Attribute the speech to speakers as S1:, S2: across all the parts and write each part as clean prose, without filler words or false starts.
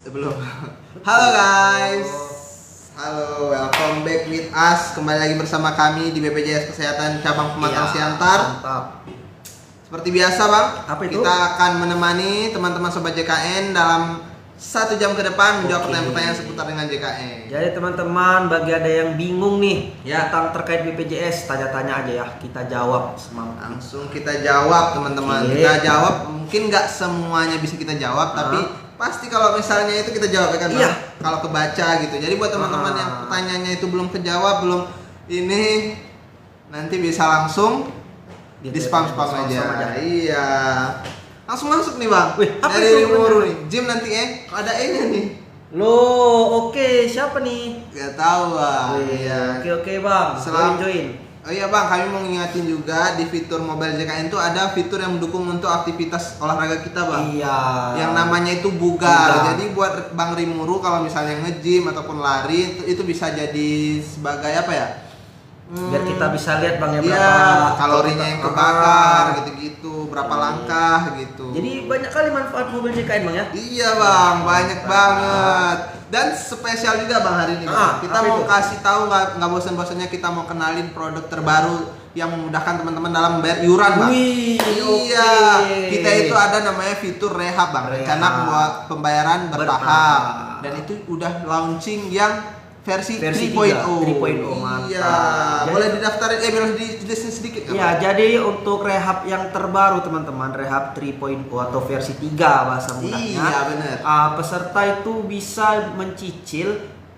S1: Belum. Halo guys. Halo, welcome back with us. Kembali lagi bersama kami di BPJS Kesehatan Cabang Pematang Siantar.
S2: Mantap.
S1: Seperti biasa, Bang.
S2: Apa itu?
S1: Kita akan menemani teman-teman sobat JKN dalam 1 jam ke depan menjawab pertanyaan-pertanyaan seputar dengan JKN.
S2: Jadi teman-teman, bagi ada yang bingung nih
S1: Ya.
S2: tentang terkait BPJS, tanya-tanya aja ya, kita jawab semampu.
S1: Langsung kita jawab, teman-teman.
S2: Oke.
S1: Kita jawab, mungkin nggak semuanya bisa kita jawab, tapi pasti kalau misalnya itu kita jawab ya kan, Bang?
S2: Iya.
S1: Kalau kebaca gitu. Jadi buat teman-teman yang pertanyaannya itu belum kejawab, belum ini, nanti bisa langsung di spam-spam aja. Iya. Langsung masuk nih, Bang.
S2: Wih, apa
S1: dari
S2: itu?
S1: Rimuru nih. Jim nanti ada E-nya nih.
S2: Loh, oke, siapa nih?
S1: Gak tahu, Bang.
S2: Wih,
S1: Iya.
S2: oke Bang, join.
S1: Oh iya, Bang, kami mau ngingetin juga di fitur mobile JKN itu ada fitur yang mendukung untuk aktivitas olahraga kita, Bang.
S2: Iya.
S1: Yang namanya itu bugar.
S2: Bugar.
S1: Jadi buat Bang Rimuru kalau misalnya nge-gym ataupun lari itu bisa jadi sebagai apa ya?
S2: Biar kita bisa lihat Bang ya
S1: Iya,
S2: berapa
S1: kalorinya yang kebakar gitu-gitu, berapa langkah gitu.
S2: Jadi banyak kali manfaat mobil JKN Bang ya.
S1: Iya, Bang, banyak banget. Dan spesial juga, Bang, hari ini, Bang. Kita
S2: apa
S1: mau
S2: itu?
S1: kasih tahu nggak bosan-bosannya kita mau kenalin produk terbaru yang memudahkan teman-teman dalam membayar iuran, Bang.
S2: Wih,
S1: Iya,
S2: oke.
S1: kita itu ada namanya fitur rehab, Bang. Rencana pembayaran bertahap. Dan itu udah launching yang versi 3.0.
S2: 3.0, mantap.
S1: Iya,
S2: Jadi-
S1: boleh didaftarin, boleh dijelasin sedikit nggak,
S2: Ya,
S1: Bang?
S2: jadi untuk rehab yang terbaru teman-teman, rehab 3.0 atau versi 3 bahasa mudahnya.
S1: Iya, benar.
S2: Peserta itu bisa mencicil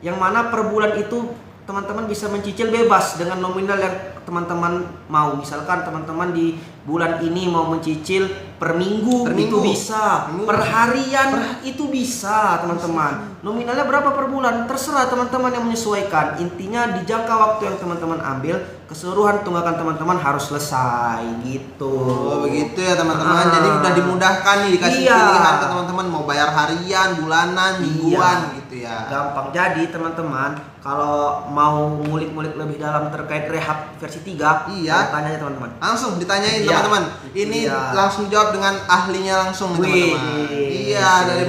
S2: yang mana per bulan itu teman-teman bisa mencicil bebas dengan nominal yang teman-teman mau. Misalkan teman-teman di bulan ini mau mencicil per minggu,
S1: Per
S2: itu
S1: minggu.
S2: bisa,
S1: Minggu.
S2: per harian itu bisa teman-teman. Nominalnya berapa per bulan terserah teman-teman yang menyesuaikan. Intinya di jangka waktu yang teman-teman ambil, keseluruhan tunggakan teman-teman harus selesai gitu.
S1: Oh, begitu ya, teman-teman. Jadi udah dimudahkan nih, dikasih
S2: Iya.
S1: pilihan ke teman-teman mau bayar harian, bulanan, mingguan gitu ya.
S2: Gampang. Jadi teman-teman, kalau mau ngulik-ngulik lebih dalam terkait rehab versi 3,
S1: Iya.
S2: tanya aja teman-teman.
S1: Langsung ditanyain,
S2: Iya.
S1: teman-teman. Ini
S2: Iya.
S1: langsung jawab dengan ahlinya langsung nih,
S2: Wih,
S1: teman-teman. Iya, dari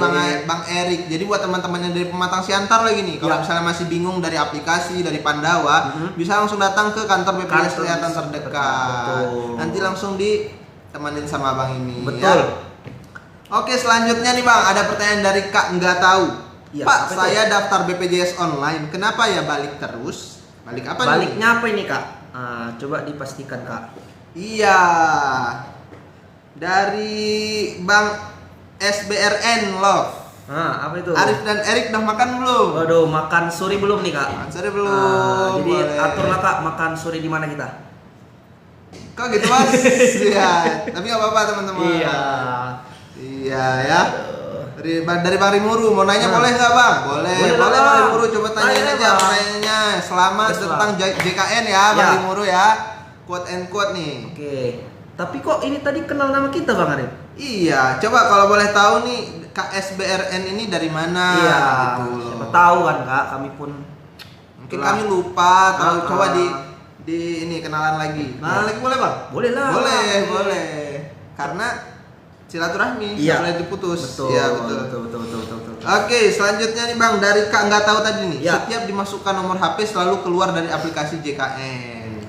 S1: Bang Erik. Jadi buat teman-teman yang dari Pematang Siantar lagi nih, kalau
S2: Iya.
S1: misalnya masih bingung dari aplikasi, dari Pandawa, bisa langsung datang ke kantor BPJS
S2: Kantor
S1: Kesehatan
S2: terdekat,
S1: terdekat.
S2: betul.
S1: Nanti langsung ditemenin sama Bang ini.
S2: Betul.
S1: Ya. Oke, selanjutnya nih, Bang, ada pertanyaan dari Kak nggak tahu.
S2: Iya,
S1: Pak,
S2: apa itu?
S1: saya daftar BPJS online, kenapa ya balik terus? Balik apa nih?
S2: Baliknya apa ini, Kak? Coba dipastikan, Kak.
S1: Iya. Dari Bang SBRN Love.
S2: Apa itu?
S1: Arif dan Erik udah makan belum?
S2: Waduh, makan sore belum nih, Kak?
S1: Sorry belum.
S2: Jadi
S1: Boleh.
S2: aturlah, Kak, makan sore di mana kita?
S1: Kok gitu, Mas? Iya. Tapi nggak apa-apa, teman-teman. Iya ya. Dari Bang Rimuru mau nanya boleh nggak, Bang? Boleh
S2: Boleh,
S1: Bang
S2: Bang.
S1: Rimuru, coba tanyain
S2: Tanya,
S1: aja
S2: Bang.
S1: pertanyaannya. Selamat
S2: Yes,
S1: tentang JKN ya, Bang
S2: Ya.
S1: Rimuru ya. Quote and quote nih.
S2: Oke. Tapi kok ini tadi kenal nama kita, Bang Arif?
S1: Iya, coba kalau boleh tahu nih KSBRN ini dari mana?
S2: Iya.
S1: Gitu loh.
S2: Siapa tahu kan, Kak, kami pun
S1: Mungkin
S2: itulah.
S1: kami lupa atau
S2: Ah,
S1: coba
S2: ah.
S1: di ini kenalan lagi. Kenalan
S2: Ya.
S1: lagi boleh, Bang?
S2: Boleh lah.
S1: Boleh. Karena silaturahmi
S2: Iya.
S1: nggak boleh diputus.
S2: Betul.
S1: Iya, betul.
S2: Betul.
S1: Oke, selanjutnya nih, Bang, dari Kak nggak tahu tadi nih.
S2: Ya.
S1: Setiap dimasukkan nomor HP selalu keluar dari aplikasi JKN.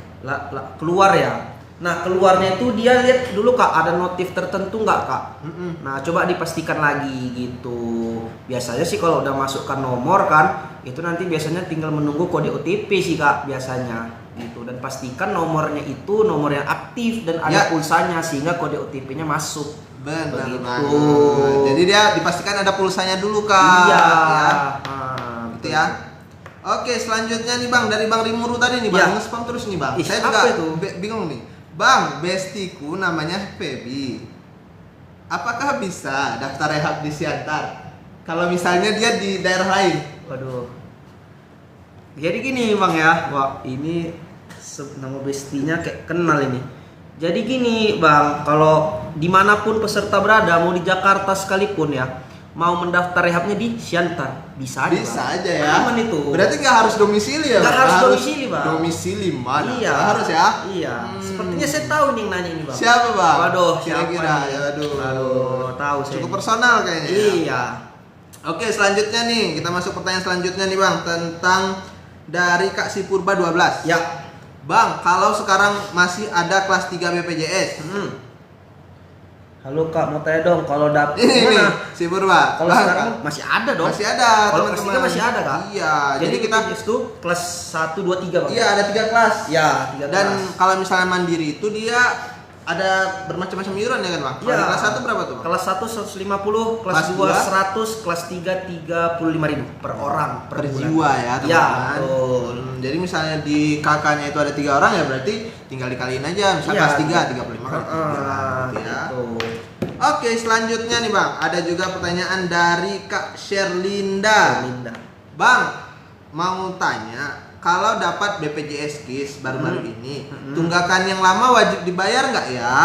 S2: Keluar ya. Nah, keluarnya itu dia lihat dulu, Kak, ada notif tertentu nggak, Kak?
S1: Mm-mm.
S2: Nah, coba dipastikan lagi gitu. Biasanya sih kalau udah masukkan nomor kan, itu nanti biasanya tinggal menunggu kode OTP sih, Kak, biasanya gitu. Dan pastikan nomornya itu nomor yang aktif dan
S1: Ya.
S2: ada pulsanya sehingga kode OTP-nya masuk.
S1: Benar
S2: Begitu.
S1: banget. Jadi dia dipastikan ada pulsanya dulu, Kak.
S2: Iya.
S1: Ya. Gitu
S2: Betul.
S1: ya. Oke, selanjutnya nih, Bang, dari Bang Rimuru tadi nih, Bang.
S2: Ya.
S1: Nge-spam terus nih, Bang.
S2: Ih,
S1: Saya
S2: apa
S1: juga
S2: itu?
S1: bingung nih. Bang, bestiku namanya Feby. Apakah bisa daftar rehab di Siantar? Kalau misalnya dia di daerah lain.
S2: Waduh. Jadi gini, Bang ya. Wah, ini nama bestinya kayak kenal ini. Jadi gini, Bang, kalau dimanapun peserta berada, mau di Jakarta sekalipun ya, mau mendaftar rehabnya di Siantar, bisa aja.
S1: Bisa
S2: Bang.
S1: aja ya.
S2: Aman itu.
S1: Berarti nggak harus domisili ya?
S2: Nggak
S1: Bang?
S2: harus domisili, Bang.
S1: Domisili mana?
S2: Iya.
S1: Nggak harus ya?
S2: Iya. Sepertinya saya tahu nih yang nanya ini, Bang.
S1: Siapa, Bang?
S2: Waduh,
S1: Kira-kira.
S2: siapa nih?
S1: Ya, aduh.
S2: Aduh, tahu saya.
S1: Cukup personal kayaknya. Ya?
S2: Iya.
S1: Oke, selanjutnya nih, kita masuk pertanyaan selanjutnya nih Bang, tentang dari Kak Sipurba 12.
S2: Ya.
S1: Bang, kalau sekarang masih ada kelas 3 BPJS.
S2: Halo Kak, mau tanya dong kalau dapet
S1: Ini
S2: gimana?
S1: Sipurba.
S2: Kalau
S1: Bang,
S2: sekarang masih ada dong.
S1: masih ada,
S2: Kalau kelas
S1: teman-teman.
S2: 3 masih ada Kak.
S1: Iya,
S2: Jadi
S1: kita
S2: BPJS itu kelas 1 2 3 Bang.
S1: iya ada 3 kelas.
S2: Ya, 3
S1: Dan
S2: kelas.
S1: kalau misalnya mandiri itu dia ada bermacam-macam iuran ya kan Bang? Kalau
S2: Iya.
S1: di kelas 1 berapa tuh Bang?
S2: Kelas 1 150, kelas
S1: Kelas
S2: 2
S1: dua?
S2: 100, kelas 3 35.000 per orang
S1: Per
S2: bulan.
S1: jiwa ya
S2: Ya,
S1: teman-teman.
S2: betul.
S1: Jadi misalnya di kakaknya itu ada 3 orang ya berarti tinggal dikaliin aja. Misalnya
S2: Iya.
S1: kelas 3 35 kali 3 gitu ya.
S2: Gitu.
S1: Oke, selanjutnya nih Bang, ada juga pertanyaan dari Kak Sherlinda.
S2: Linda.
S1: Bang, mau tanya, kalau dapat BPJS KIS baru-baru ini, tunggakan yang lama wajib dibayar nggak ya?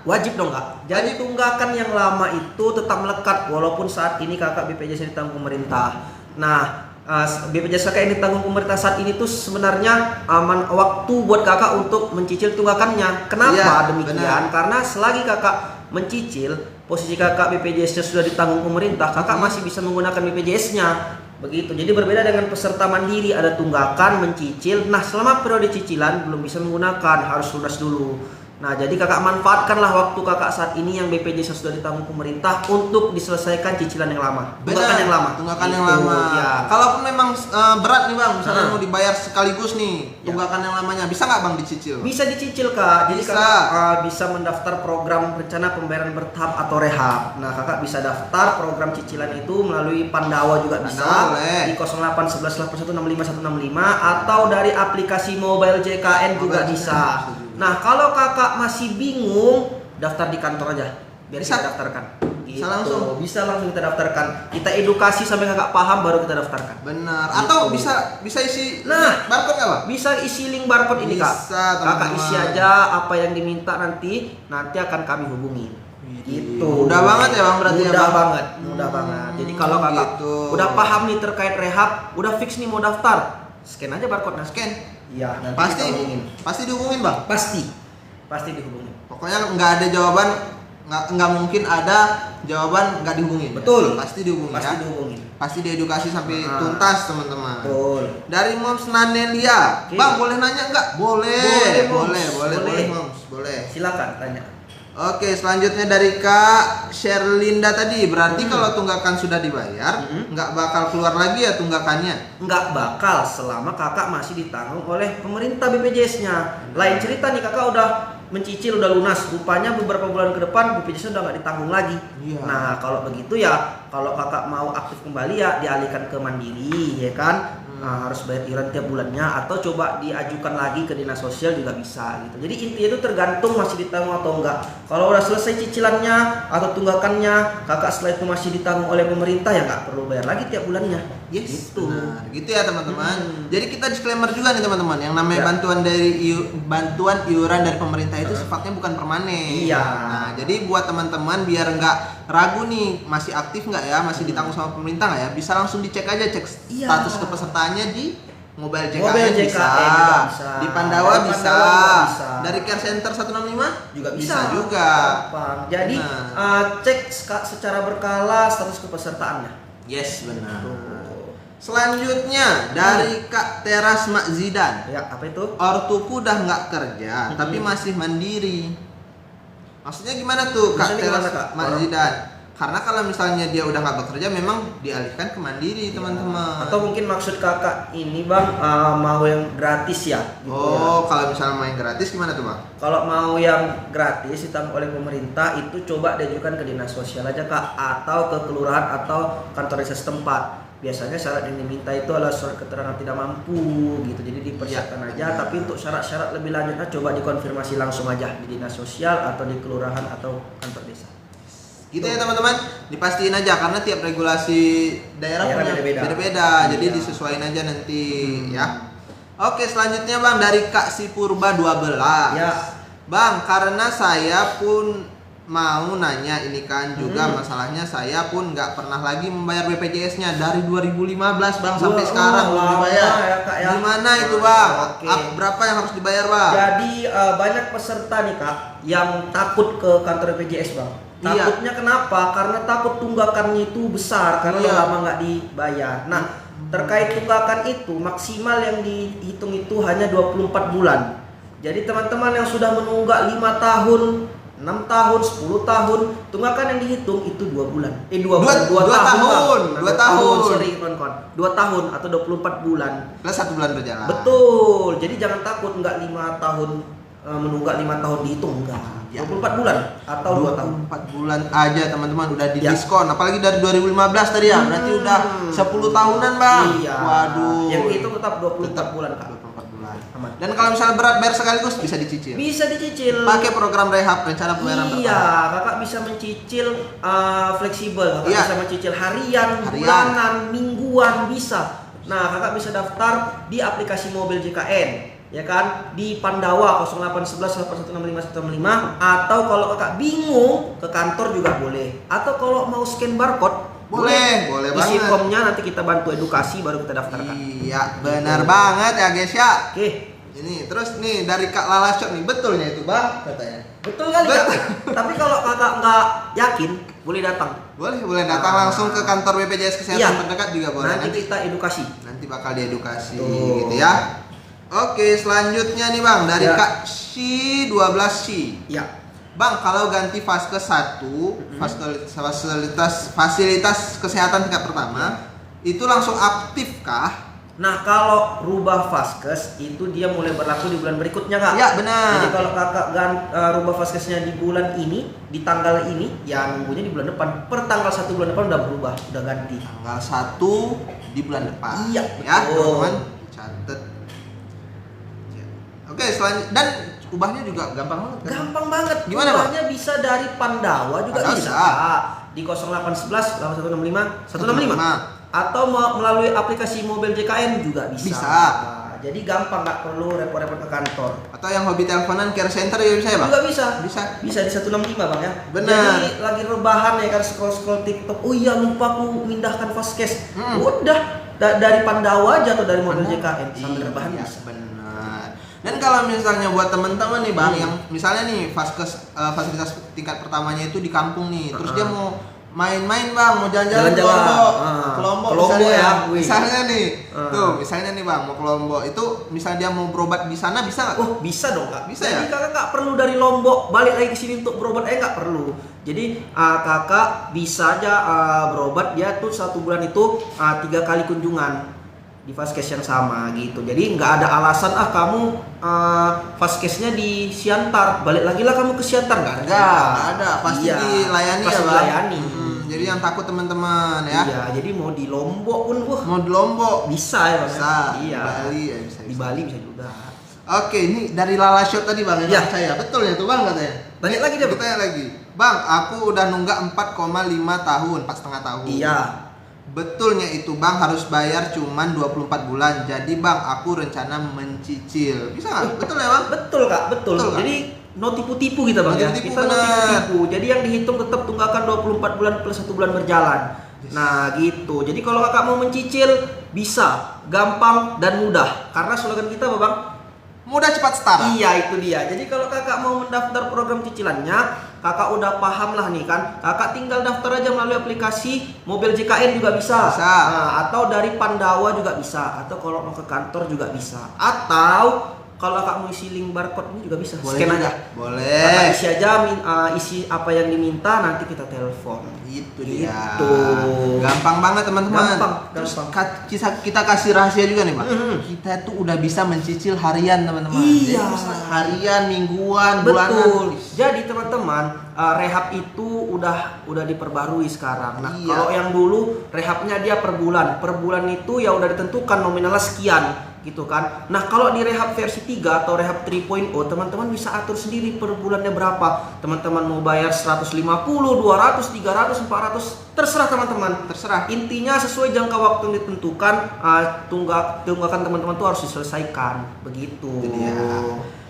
S2: Wajib dong Kak. Jadi tunggakan yang lama itu tetap melekat walaupun saat ini Kakak BPJS ditanggung pemerintah. Nah, BPJS Kakak yang ditanggung pemerintah saat ini tuh sebenarnya aman waktu buat Kakak untuk mencicil tunggakannya. Kenapa
S1: Iya,
S2: demikian?
S1: benar.
S2: Karena selagi Kakak mencicil, posisi Kakak BPJS-nya sudah ditanggung pemerintah, Kakak masih bisa menggunakan BPJS-nya. Begitu. Jadi berbeda dengan peserta mandiri, ada tunggakan, mencicil. Nah, selama periode cicilan belum bisa menggunakan, harus lunas dulu. Nah, jadi Kakak manfaatkanlah waktu Kakak saat ini yang BPJS sudah ditanggung pemerintah untuk diselesaikan cicilan yang lama. Tunggakan yang lama.
S1: Tunggakan yang
S2: Gitu,
S1: lama.
S2: Ya.
S1: Kalaupun memang berat nih Bang, misalnya
S2: Nah.
S1: mau dibayar sekaligus nih,
S2: Ya.
S1: tunggakan yang lamanya bisa nggak Bang dicicil?
S2: Bisa dicicil Kak. Jadi
S1: Bisa.
S2: Kakak bisa mendaftar program rencana pembayaran bertahap atau rehab. Nah, Kakak bisa daftar program cicilan itu melalui Pandawa juga bisa.
S1: Pandawa boleh.
S2: Di 08 11 81 65 165 atau dari aplikasi mobile JKN juga
S1: Mobile
S2: bisa.
S1: JKN bisa juga.
S2: Nah, kalau Kakak masih bingung, daftar di kantor aja. Biar
S1: Bisa.
S2: kita daftarkan.
S1: Bisa langsung?
S2: Bisa langsung kita daftarkan. Kita edukasi sampai Kakak paham baru kita daftarkan.
S1: Benar. Atau
S2: Gitu.
S1: bisa isi
S2: Nah.
S1: barcode nggak Bang?
S2: Bisa isi link barcode ini Kak.
S1: Bisa,
S2: Kakak
S1: teman-teman.
S2: isi aja apa yang diminta nanti akan kami hubungi. Gitu.
S1: Mudah banget ya Bang berarti ya,
S2: Mudah
S1: Bang?
S2: banget, mudah banget. Jadi kalau Kakak
S1: gitu.
S2: udah paham nih terkait rehab, udah fix nih mau daftar, scan aja barcode. Nah,
S1: Scan.
S2: Iya, nanti
S1: Pasti
S2: kita hubungin.
S1: pasti dihubungin Bang.
S2: Pasti dihubungin.
S1: Pokoknya nggak ada jawaban, nggak mungkin ada jawaban nggak dihubungin.
S2: Betul.
S1: Pasti dihubungin
S2: Pasti
S1: ya.
S2: dihubungin.
S1: Pasti diedukasi sampai
S2: Ah.
S1: tuntas teman-teman.
S2: Betul.
S1: Dari Moms Nanelia,
S2: Oke.
S1: Bang boleh nanya nggak? Boleh,
S2: Boleh, Moms.
S1: boleh,
S2: Boleh.
S1: Moms, boleh.
S2: Silakan tanya.
S1: Oke, selanjutnya dari Kak Sherlinda tadi, berarti kalau tunggakan sudah dibayar, nggak bakal keluar lagi ya tunggakannya?
S2: Nggak bakal selama Kakak masih ditanggung oleh pemerintah BPJS-nya. Lain cerita nih Kakak udah mencicil, udah lunas, rupanya beberapa bulan ke depan BPJS udah nggak ditanggung lagi.
S1: Iya.
S2: Nah, kalau begitu ya, kalau Kakak mau aktif kembali ya dialihkan ke mandiri, ya kan? Nah, harus bayar iuran tiap bulannya atau coba diajukan lagi ke dinas sosial juga bisa gitu. Jadi intinya itu tergantung masih ditanggung atau enggak. Kalau udah selesai cicilannya atau tunggakannya, Kakak setelah itu masih ditanggung oleh pemerintah ya nggak perlu bayar lagi tiap bulannya.
S1: Yes,
S2: Gitu.
S1: benar. Gitu ya teman-teman. Jadi kita disclaimer juga nih teman-teman, yang namanya
S2: Ya.
S1: bantuan iuran dari pemerintah itu sifatnya bukan permanen.
S2: Iya.
S1: Nah, jadi buat teman-teman biar nggak ragu nih masih aktif nggak ya, masih ditanggung sama pemerintah nggak ya, bisa langsung dicek aja cek
S2: Iya.
S1: status kepesertaannya di Mobile JKN,
S2: Mobile JKN
S1: bisa.
S2: juga bisa.
S1: Di Pandawa
S2: Dari
S1: bisa.
S2: Pandawa juga bisa.
S1: Dari Care Center 165
S2: Juga
S1: bisa juga.
S2: Gampang. Jadi
S1: Benar.
S2: cek secara berkala status kepesertaannya.
S1: Yes, benar.
S2: Tuh.
S1: Selanjutnya dari Kak Teras Mak Zidan.
S2: Ya, apa itu?
S1: Ortuku udah nggak kerja, tapi masih mandiri. Maksudnya gimana tuh Kak
S2: Maksudnya
S1: Teras
S2: gimana, Kak?
S1: Mak Zidan? Karena kalau misalnya dia udah nggak bekerja, memang dialihkan ke mandiri teman-teman.
S2: Atau mungkin maksud Kakak ini Bang mau yang gratis ya? Gitu ya.
S1: Oh, kalau misalnya main gratis gimana tuh Bang?
S2: Kalau mau yang gratis ditanggung oleh pemerintah itu coba diajukan ke dinas sosial aja Kak, atau ke kelurahan atau kantor desa setempat. Biasanya syarat yang diminta itu adalah surat keterangan tidak mampu gitu, jadi dipersiapkan aja. Tapi untuk syarat-syarat lebih lanjutnya coba dikonfirmasi langsung aja di dinas sosial atau di kelurahan atau kantor desa.
S1: Gitu ya teman-teman, dipastiin aja karena tiap regulasi daerah punya
S2: beda-beda.
S1: beda-beda, jadi
S2: Iya.
S1: disesuaikan aja nanti ya. Oke, selanjutnya Bang dari Kak Sipurba 12.
S2: Ya.
S1: Bang, karena saya pun mau nanya ini kan juga masalahnya saya pun nggak pernah lagi membayar BPJS-nya dari 2015 Bang sampai sekarang belum
S2: lama
S1: dibayar.
S2: ya, Kak, ya.
S1: Gimana itu Bang?
S2: Oke.
S1: Berapa yang harus dibayar Bang?
S2: Jadi banyak peserta nih Kak yang takut ke kantor BPJS Bang. Takutnya kenapa? Karena takut tunggakannya itu besar karena udah lama nggak dibayar. Nah, terkait tunggakan itu maksimal yang dihitung itu hanya 24 bulan. Jadi teman-teman yang sudah menunggak 5 tahun, 6 tahun, 10 tahun, tunggakan yang dihitung itu 2 bulan. 2 tahun.
S1: 2 tahun.
S2: Sorry kawan-kawan. 2 tahun atau 24 bulan.
S1: Plus 1 bulan berjalan.
S2: Betul. Jadi jangan takut nggak 5 tahun menunggak 5 tahun dihitung enggak. 24 bulan atau 2 tahun.
S1: 24 bulan aja teman-teman udah di diskon. Apalagi dari 2015 tadi ya. Berarti udah 10 tahunan, Bang.
S2: Iya.
S1: Waduh.
S2: Yang itu tetap 24 bulan, Kak.
S1: 24 bulan.
S2: Aman.
S1: Dan kalau misalnya berat bayar sekaligus bisa dicicil.
S2: Bisa dicicil.
S1: Pakai program rehab rencana pembayaran
S2: Iya, kakak bisa mencicil fleksibel. Kakak bisa mencicil harian, bulanan, mingguan bisa. Nah, kakak bisa daftar di aplikasi mobil JKN. Ya kan, di Pandawa 0811 8165 atau kalau kakak bingung ke kantor juga boleh, atau kalau mau scan barcode
S1: boleh
S2: isi
S1: banget.
S2: formnya nanti kita bantu edukasi baru kita daftarkan.
S1: Iya, benar banget ya guys ya.
S2: Oke.
S1: Ini terus nih dari Kak Lala Shop nih, betulnya itu Bang katanya.
S2: Betul kali Kak. Tapi kalau kakak nggak yakin boleh datang.
S1: Boleh datang langsung ke kantor BPJS Kesehatan terdekat juga boleh.
S2: Nanti kita edukasi.
S1: Nanti bakal diedukasi gitu ya. Oke, selanjutnya nih Bang dari Kak Si 12C.
S2: Ya.
S1: Bang, kalau ganti Vaskes 1, fasilitas kesehatan tingkat pertama, itu langsung aktif kah?
S2: Nah, kalau rubah Vaskes itu dia mulai berlaku di bulan berikutnya, Kak.
S1: Ya, benar.
S2: Jadi kalau kakak rubah Vaskesnya di bulan ini, di tanggal ini, ya nunggunya di bulan depan. Per tanggal 1 bulan depan udah berubah, udah ganti.
S1: Tanggal 1 di bulan depan.
S2: Iya,
S1: ya,
S2: betul.
S1: teman-teman. Catat. Oke, selanjutnya dan ubahnya juga gampang banget. Kan?
S2: Gampang banget.
S1: Gimana, Bang?
S2: Ubahnya bisa dari Pandawa juga
S1: Pandawa
S2: bisa.
S1: bisa.
S2: Di 0811 165 atau melalui aplikasi mobil JKN juga bisa. Nah, jadi gampang, nggak perlu repot-repot ke kantor.
S1: Atau yang hobi teleponan care center juga bisa ya, Bang?
S2: Juga bisa.
S1: Bisa
S2: Di 165, Bang ya.
S1: Benar.
S2: Jadi lagi rebahan ya kan, scroll TikTok. Oh iya, lupa aku mindahkan Vaskes. Udah dari Pandawa aja atau dari mobil JKN sambil rebahan bisa.
S1: Benar. Dan kalau misalnya buat teman-teman nih Bang, yang misalnya nih Vaskes fasilitas tingkat pertamanya itu di kampung nih, terus dia mau main-main Bang, mau jalan-jalan ke Lombok misalnya
S2: ya.
S1: Misalnya nih, misalnya nih Bang, mau ke Lombok, itu misalnya dia mau berobat di sana bisa nggak?
S2: Oh, bisa dong Kak.
S1: Bisa.
S2: Jadi
S1: ya?
S2: kakak nggak perlu dari Lombok balik lagi ke sini untuk berobat, nggak perlu. Jadi kakak bisa aja berobat, dia tuh 1 bulan itu 3 kali kunjungan di Vaskes yang sama gitu. Jadi nggak ada alasan kamu Vaskesnya di Siantar, balik lagi lah kamu ke Siantar, nggak
S1: ada. Pasti dilayani
S2: pasti
S1: ya Bang.
S2: dilayani.
S1: Jadi yang takut teman-teman ya.
S2: Iya, jadi mau di Lombok pun
S1: mau di Lombok
S2: bisa ya Bang.
S1: Bisa.
S2: Iya.
S1: Di Bali ya bisa.
S2: Di Bali bisa juga.
S1: Oke, ini dari Lala Shop tadi Bang,
S2: ya.
S1: saya. Betul ya tuh Bang katanya.
S2: Tanya lagi dia,
S1: Tanya lagi. Bang, aku udah nunggak 4,5 tahun, 4,5 tahun.
S2: Iya.
S1: Betulnya itu Bang harus bayar cuman 24 bulan. Jadi Bang, aku rencana mencicil. Bisa nggak? Betul ya Bang?
S2: Betul Kak, betul. Jadi no tipu-tipu kita Bang ya. Kita no tipu-tipu. Jadi yang dihitung tetap tunggakan 24 bulan plus 1 bulan berjalan. Yes. Nah gitu. Jadi kalau kakak mau mencicil bisa, gampang dan mudah. Karena slogan kita apa Bang?
S1: Mudah cepat setara.
S2: Iya, itu dia. Jadi kalau kakak mau mendaftar program cicilannya, kakak udah paham lah nih kan. Kakak tinggal daftar aja melalui aplikasi mobil JKN juga bisa. Nah, atau dari Pandawa juga bisa. Atau kalau mau ke kantor juga bisa. Atau kalau kakak mau isi link barcode ini juga bisa.
S1: Boleh
S2: scan
S1: juga.
S2: aja.
S1: Boleh.
S2: Kakak isi aja isi apa yang diminta, nanti kita telepon.
S1: Itu dia.
S2: Gitu.
S1: Gampang banget teman-teman.
S2: Terus
S1: kita kasih rahasia juga nih Bang. Kita tuh udah bisa mencicil harian teman-teman.
S2: Iya.
S1: Jadi, harian, mingguan,
S2: betul.
S1: bulanan.
S2: Jadi teman-teman, rehab itu udah diperbarui sekarang. Nah,
S1: Iya.
S2: kalau yang dulu rehabnya dia per bulan. Per bulan itu ya udah ditentukan nominalnya sekian gitu kan. Nah, kalau di rehab versi 3 atau rehab 3.0, teman-teman bisa atur sendiri per bulannya berapa. Teman-teman mau bayar 150, 200, 300, 400, terserah teman-teman.
S1: Terserah.
S2: Intinya sesuai jangka waktu yang ditentukan, tunggakan teman-teman tuh harus diselesaikan. Begitu.
S1: Itu dia.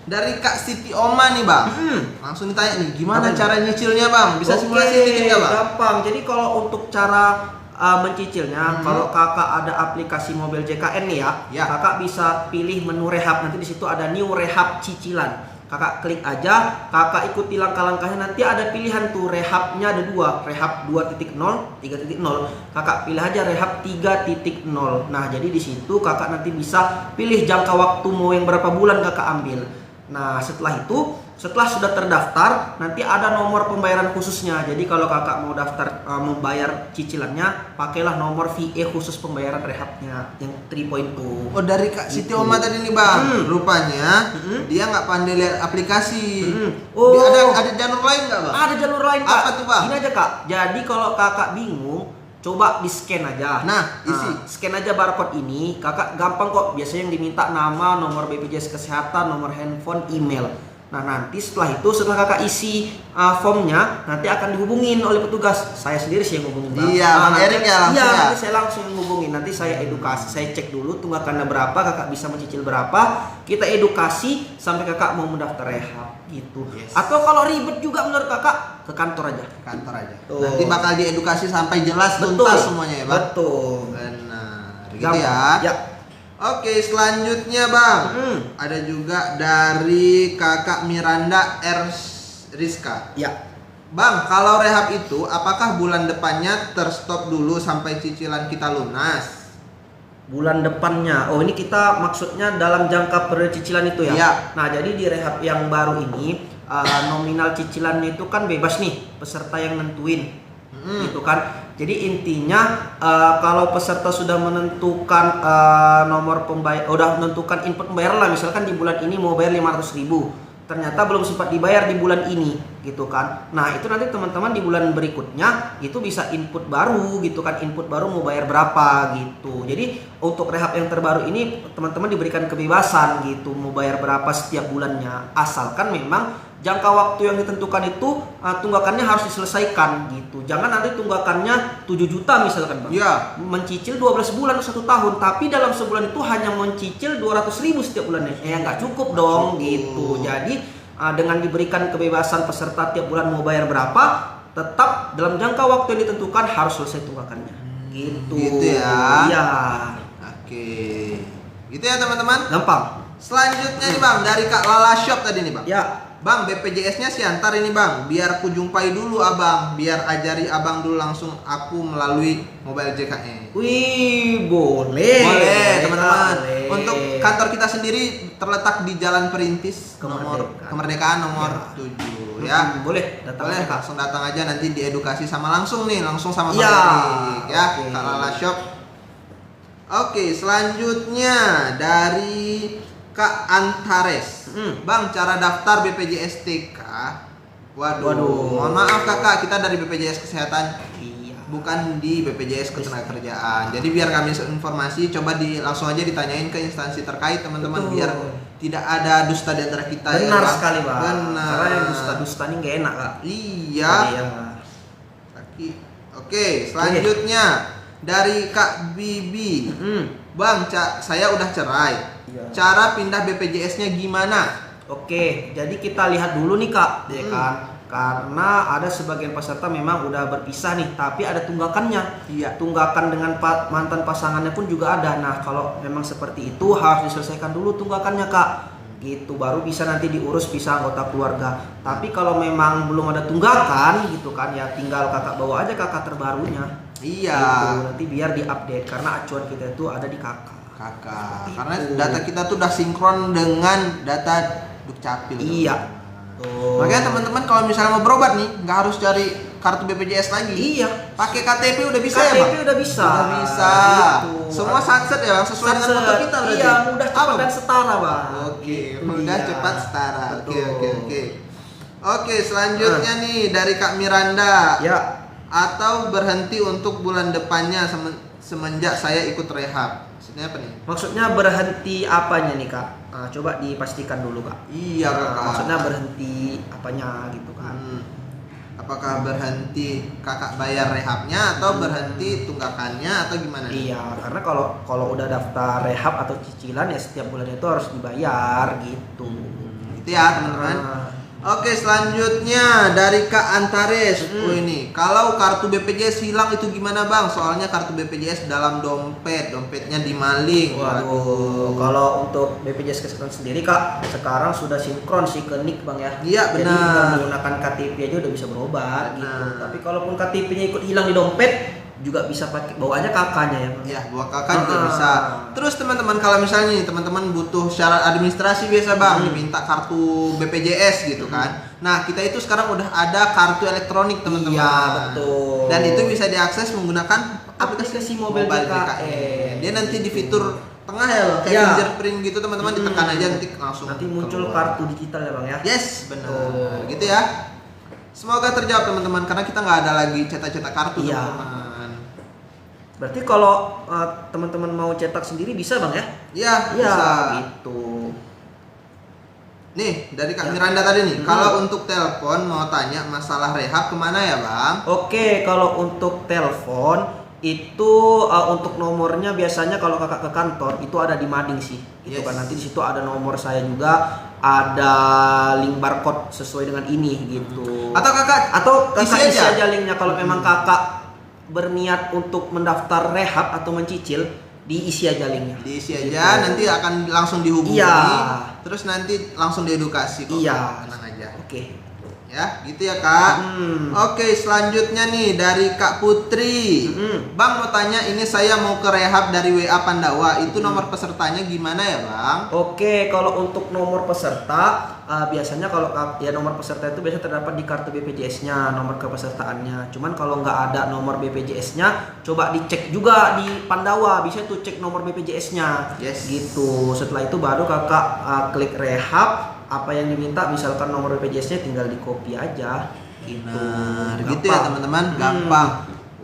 S1: Dari Kak Siti Oma nih Bang, langsung ditanya nih, gimana cara nyicilnya Bang? Bisa simulasi dikit nggak Bang?
S2: Gampang. Jadi kalau untuk cara mencicilnya, kalau kakak ada aplikasi mobil JKN nih ya, kakak bisa pilih menu rehab. Nanti di situ ada new rehab cicilan. kakak klik aja, kakak ikuti langkah-langkahnya, nanti ada pilihan tuh rehabnya ada dua, rehab 2.0, 3.0. Kakak pilih aja rehab 3.0. Nah, jadi di situ kakak nanti bisa pilih jangka waktu mau yang berapa bulan kakak ambil. Nah, setelah itu, setelah sudah terdaftar, nanti ada nomor pembayaran khususnya. Jadi kalau kakak mau daftar, mau bayar cicilannya, pakailah nomor VE khusus pembayaran rehabnya yang 3.0.
S1: Oh, dari Kak Siti Oma tadi nih bang, rupanya dia nggak pandai lihat aplikasi.
S2: Oh,
S1: Ada jalur lain nggak bang?
S2: ada jalur lain kak.
S1: Apa tuh bang?
S2: Gini aja kak, jadi kalau kakak bingung, coba di scan aja.
S1: Nah, isi.
S2: Scan aja barcode ini, kakak gampang kok. Biasanya yang diminta nama, nomor BPJS Kesehatan, nomor handphone, email. Nah, nanti setelah itu, setelah kakak isi formnya, nanti akan dihubungin oleh petugas. Saya sendiri sih yang hubungin bang.
S1: Iya, Bang Erik ya langsung
S2: Iya,
S1: ya?
S2: nanti saya langsung hubungin. Nanti saya edukasi, saya cek dulu tunggakannya berapa, kakak bisa mencicil berapa. Kita edukasi sampai kakak mau mendaftar rehab gitu.
S1: Yes.
S2: Atau kalau ribet juga menurut kakak, ke kantor aja.
S1: Kantor aja.
S2: Tuh.
S1: Nanti bakal diedukasi sampai jelas
S2: Betul.
S1: tuntas semuanya ya bang.
S2: Betul.
S1: Benar. Gitu
S2: Gampang.
S1: ya. Oke, selanjutnya bang, ada juga dari kakak Miranda R. Rizka.
S2: Ya.
S1: Bang, kalau rehab itu apakah bulan depannya terstop dulu sampai cicilan kita lunas?
S2: Bulan depannya. Oh, ini kita maksudnya dalam jangka periode cicilan itu ya?
S1: Iya.
S2: Nah, jadi di rehab yang baru ini nominal cicilannya itu kan bebas nih, peserta yang nentuin. Gitu kan. Jadi intinya kalau peserta sudah menentukan nomor pembayar, udah menentukan input pembayaran lah, misalkan di bulan ini mau bayar 500.000. Ternyata belum sempat dibayar di bulan ini gitu kan. Nah, itu nanti teman-teman di bulan berikutnya itu bisa input baru gitu kan, input baru mau bayar berapa gitu. Jadi untuk rehab yang terbaru ini teman-teman diberikan kebebasan gitu mau bayar berapa setiap bulannya, asalkan memang jangka waktu yang ditentukan itu tunggakannya harus diselesaikan gitu. Jangan nanti tunggakannya 7 juta misalkan bang.
S1: Iya.
S2: Mencicil 12 bulan 1 tahun, tapi dalam sebulan itu hanya mencicil 200.000 setiap bulannya. Nggak cukup dong gitu. Jadi dengan diberikan kebebasan peserta tiap bulan mau bayar berapa, tetap dalam jangka waktu yang ditentukan harus selesai tunggakannya. Gitu.
S1: Gitu ya.
S2: Iya.
S1: Oke. Gitu ya teman-teman.
S2: Gampang.
S1: Selanjutnya nih bang, dari Kak Lala Shop tadi nih bang.
S2: Ya.
S1: Bang, BPJS-nya sih antar ini bang, biar ku jumpai dulu abang, biar ajari abang dulu langsung aku melalui mobile JKE.
S2: Wih, boleh.
S1: Boleh teman-teman.
S2: Boleh.
S1: Untuk kantor kita sendiri terletak di Jalan Perintis, nomor Kemerdekaan nomor 7 ya.
S2: Boleh, datang
S1: Boleh,
S2: aja, Kak.
S1: langsung datang aja, nanti diedukasi sama langsung sama Bang
S2: Iya.
S1: Erik ya.
S2: Oke.
S1: Kak Lala Shop. Oke, selanjutnya dari Kak Antares. Bang, cara daftar BPJS TK. Waduh. Mohon maaf kakak, kita dari BPJS Kesehatan,
S2: Iya.
S1: bukan di BPJS Ketenagakerjaan. Jadi biar kami informasi, coba langsung aja ditanyain ke instansi terkait teman-teman,
S2: Betul.
S1: biar tidak ada dusta di antara kita.
S2: Benar
S1: ya, Bang.
S2: sekali bang.
S1: Benar.
S2: Karena yang dusta-dusta ini gak enak kak.
S1: Iya.
S2: Iya.
S1: Oke, selanjutnya dari Kak Bibi. Bang, saya udah cerai.
S2: Iya.
S1: Cara pindah BPJS-nya gimana?
S2: Oke, jadi kita lihat dulu nih kak, ya kan? Karena ada sebagian peserta memang udah berpisah nih, tapi ada tunggakannya.
S1: Iya.
S2: Tunggakan dengan mantan pasangannya pun juga ada. Nah, kalau memang seperti itu harus diselesaikan dulu tunggakannya kak. Gitu, baru bisa nanti diurus bisa anggota keluarga. Tapi kalau memang belum ada tunggakan gitu kan, ya tinggal kakak bawa aja kakak terbarunya.
S1: Iya.
S2: Gitu, nanti biar diupdate karena acuan kita itu ada di kakak.
S1: Karena data kita tuh udah sinkron dengan data Dukcapil.
S2: Iya. Tuh.
S1: Makanya teman-teman kalau misalnya mau berobat nih, nggak harus cari kartu BPJS lagi.
S2: Iya.
S1: Pakai KTP udah bisa ya,
S2: KTP
S1: Bang?
S2: udah bisa.
S1: Udah bisa.
S2: Gitu.
S1: Semua satset ya, Bang? Sesuai dengan foto kita berarti.
S2: Iya, mudah cepat
S1: Apa?
S2: dan setara, Bang.
S1: Oke, mudah
S2: Iya.
S1: cepat setara. Oke,
S2: Betul.
S1: oke, oke. Oke, selanjutnya nih dari Kak Miranda.
S2: Ya.
S1: Atau berhenti untuk bulan depannya semenjak saya ikut rehab. Maksudnya apa nih?
S2: Maksudnya berhenti apanya nih, Kak? Coba dipastikan dulu, Kak.
S1: Iya, Kakak.
S2: Maksudnya berhenti apanya gitu kan.
S1: Apakah berhenti kakak bayar rehabnya atau berhenti tunggakannya atau gimana?
S2: Iya, karena kalau udah daftar rehab atau cicilan ya setiap bulan itu harus dibayar gitu.
S1: Itu ya teman-teman. Oke, selanjutnya dari Kak Antares. Oh ini, kalau kartu BPJS hilang itu gimana bang? Soalnya kartu BPJS dalam dompetnya dimaling.
S2: Waduh, kalau untuk BPJS Kesehatan sendiri kak, sekarang sudah sinkron sih ke NIK bang ya.
S1: Iya
S2: Jadi
S1: benar.
S2: tinggal menggunakan KTP aja udah bisa berobat gitu. Tapi kalaupun KTP-nya ikut hilang di dompet, juga bisa pakai bawa aja kakaknya ya bang.
S1: Ya, bawa kakak juga bisa. Terus teman-teman kalau misalnya nih teman-teman butuh syarat administrasi biasa bang, diminta kartu BPJS gitu kan. Nah, kita itu sekarang udah ada kartu elektronik teman-teman.
S2: Iya betul.
S1: Dan itu bisa diakses menggunakan
S2: aplikasi mobile JKN.
S1: Dia nanti di fitur tengah ya loh, kayak
S2: Iya.
S1: fingerprint gitu teman-teman, ditekan aja nanti langsung
S2: Nanti muncul
S1: keluar.
S2: kartu digital ya bang ya.
S1: Yes, benar. Gitu ya. Semoga terjawab teman-teman karena kita nggak ada lagi cetak-cetak kartu
S2: Iya.
S1: teman-teman.
S2: Berarti kalau teman-teman mau cetak sendiri bisa bang ya?
S1: Iya,
S2: Iya
S1: bisa.
S2: gitu.
S1: Nih, dari Kak
S2: Ya.
S1: Miranda tadi nih, kalau untuk telepon mau tanya masalah rehab kemana ya bang?
S2: Oke, kalau untuk telepon itu untuk nomornya biasanya kalau kakak ke kantor itu ada di mading sih. Itu
S1: Yes.
S2: kan nanti di situ ada nomor saya juga, ada link barcode sesuai dengan ini gitu.
S1: Atau kakak
S2: kakak
S1: isi
S2: isi
S1: aja?
S2: aja linknya kalau memang kakak berniat untuk mendaftar rehab atau mencicil, diisi aja linknya.
S1: Diisi
S2: Gitu.
S1: aja, nanti akan langsung dihubungi.
S2: Iya.
S1: Terus nanti langsung diedukasi kok.
S2: Iya.
S1: Tenang aja.
S2: Oke.
S1: Ya, gitu ya kak. Oke, selanjutnya nih dari Kak Putri. Bang mau tanya, ini saya mau ke rehab dari WA Pandawa. Itu nomor pesertanya gimana ya bang?
S2: Oke, kalau untuk nomor peserta biasanya kalau ya nomor peserta itu biasa terdapat di kartu BPJS-nya, nomor kepesertaannya. Cuman kalau nggak ada nomor BPJS-nya, coba dicek juga di Pandawa, bisa tuh cek nomor BPJS-nya.
S1: Yes.
S2: Gitu. Setelah itu baru kakak klik rehab, apa yang diminta, misalkan nomor BPJS-nya tinggal di copy aja. Gitu.
S1: Nah, gitu
S2: Gampang.
S1: ya teman-teman, gampang.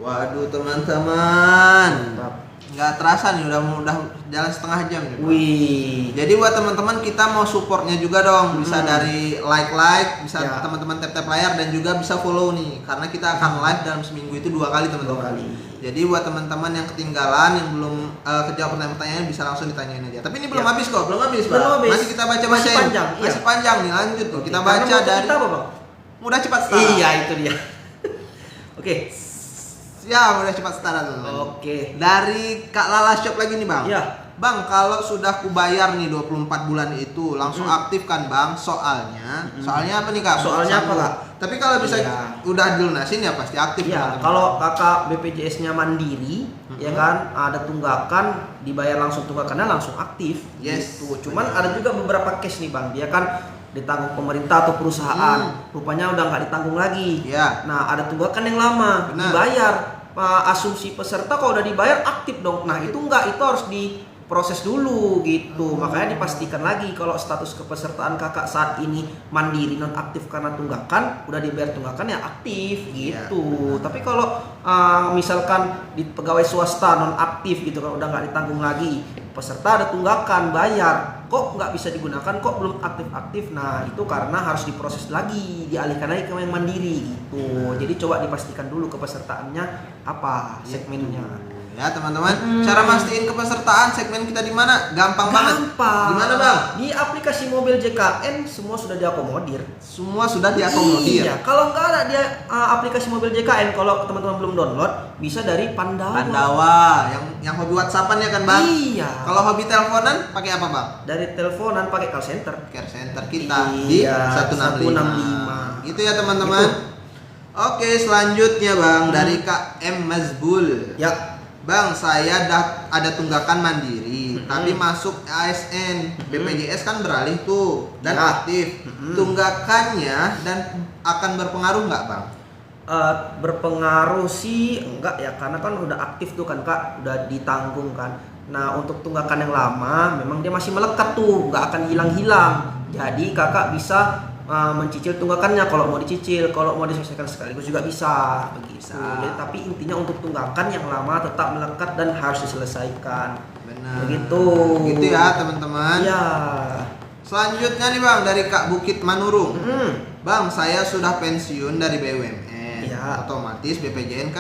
S1: Waduh teman-teman,
S2: Mantap.
S1: nggak terasa nih udah jalan setengah jam nih. Bang.
S2: Wih.
S1: Jadi buat teman-teman kita mau supportnya juga dong, bisa dari like, bisa
S2: Ya.
S1: teman-teman tap layar dan juga bisa follow nih, karena kita akan live dalam seminggu itu 2 kali teman-teman.
S2: 2 kali.
S1: Jadi buat teman-teman yang ketinggalan yang belum kejawab pertanyaan bisa langsung ditanyain aja. Tapi ini belum
S2: Ya.
S1: habis kok, belum habis, Bang.
S2: Belum habis.
S1: Masih kita baca-bacain.
S2: Masih panjang, iya.
S1: Masih panjang nih, lanjut nih. Kita
S2: Karena
S1: baca
S2: mau
S1: dari
S2: kita apa, Bang?
S1: mudah cepat setara.
S2: Iya, itu dia. Oke.
S1: Ya, mudah cepat setara tuh.
S2: Oke.
S1: Dari Kak Lala Shop lagi nih, Bang.
S2: Iya.
S1: Bang, kalau sudah kubayar nih 24 bulan itu langsung aktif kan, Bang? Soalnya apa nih, Kak?
S2: Soalnya apa,
S1: Sambung.
S2: Kak?
S1: Tapi kalau bisa
S2: Iya.
S1: udah dilunasin ya pasti aktif.
S2: Ya,
S1: teman-teman.
S2: kalau kakak BPJS-nya mandiri, ya kan, ada tunggakan, dibayar langsung tunggakannya langsung aktif.
S1: Yes,
S2: Gitu. Cuman
S1: benar.
S2: ada juga beberapa case nih bang, dia kan ditanggung pemerintah atau perusahaan, rupanya udah nggak ditanggung lagi.
S1: Iya.
S2: Nah, ada tunggakan yang lama,
S1: Benar.
S2: dibayar. Asumsi peserta kalau udah dibayar aktif dong. Nah, itu enggak, itu harus diproses dulu gitu. Makanya dipastikan lagi kalau status kepesertaan kakak saat ini mandiri non aktif karena tunggakan, udah dibayar tunggakan ya aktif
S1: Iya,
S2: gitu. Tapi kalau misalkan di pegawai swasta non aktif gitu kan udah nggak ditanggung lagi, peserta ada tunggakan bayar, kok nggak bisa digunakan, kok belum aktif-aktif. Nah, itu karena harus diproses lagi, dialihkan lagi ke yang mandiri gitu. Jadi coba dipastikan dulu kepesertaannya apa segmennya.
S1: Ya teman-teman, cara mastiin kepesertaan segmen kita di mana? Gampang banget.
S2: Gampang.
S1: Gimana bang?
S2: Di aplikasi mobil JKN semua sudah diakomodir.
S1: Semua sudah diakomodir.
S2: Iya, kalau nggak ada dia aplikasi mobil JKN, kalau teman-teman belum download, bisa dari Pandawa.
S1: Pandawa, yang hobi WhatsAppan ya kan bang?
S2: Iya.
S1: Kalau hobi teleponan pakai apa bang?
S2: Dari teleponan pakai call center.
S1: Care center kita di
S2: Iya,
S1: 165. Gitu ya teman-teman. Oke, selanjutnya bang dari Kak M Mazbul.
S2: Ya.
S1: Bang, saya ada tunggakan mandiri, tapi masuk ASN, BPJS kan beralih tuh dan
S2: Ya.
S1: aktif. Tunggakannya dan akan berpengaruh nggak bang?
S2: Berpengaruh sih enggak ya, karena kan udah aktif tuh kan kak, udah ditanggung kan. Nah, untuk tunggakan yang lama memang dia masih melekat tuh, nggak akan hilang-hilang. Jadi kakak bisa mencicil tunggakannya kalau mau dicicil, kalau mau diselesaikan sekaligus juga bisa begitu. Jadi, tapi intinya untuk tunggakan yang lama tetap melekat dan harus diselesaikan.
S1: Benar.
S2: Begitu.
S1: Gitu ya teman-teman.
S2: Ya.
S1: Selanjutnya nih bang dari Kak Bukit Manurung. Bang, saya sudah pensiun dari BUMN.
S2: Ya. Ya.
S1: Otomatis BPJS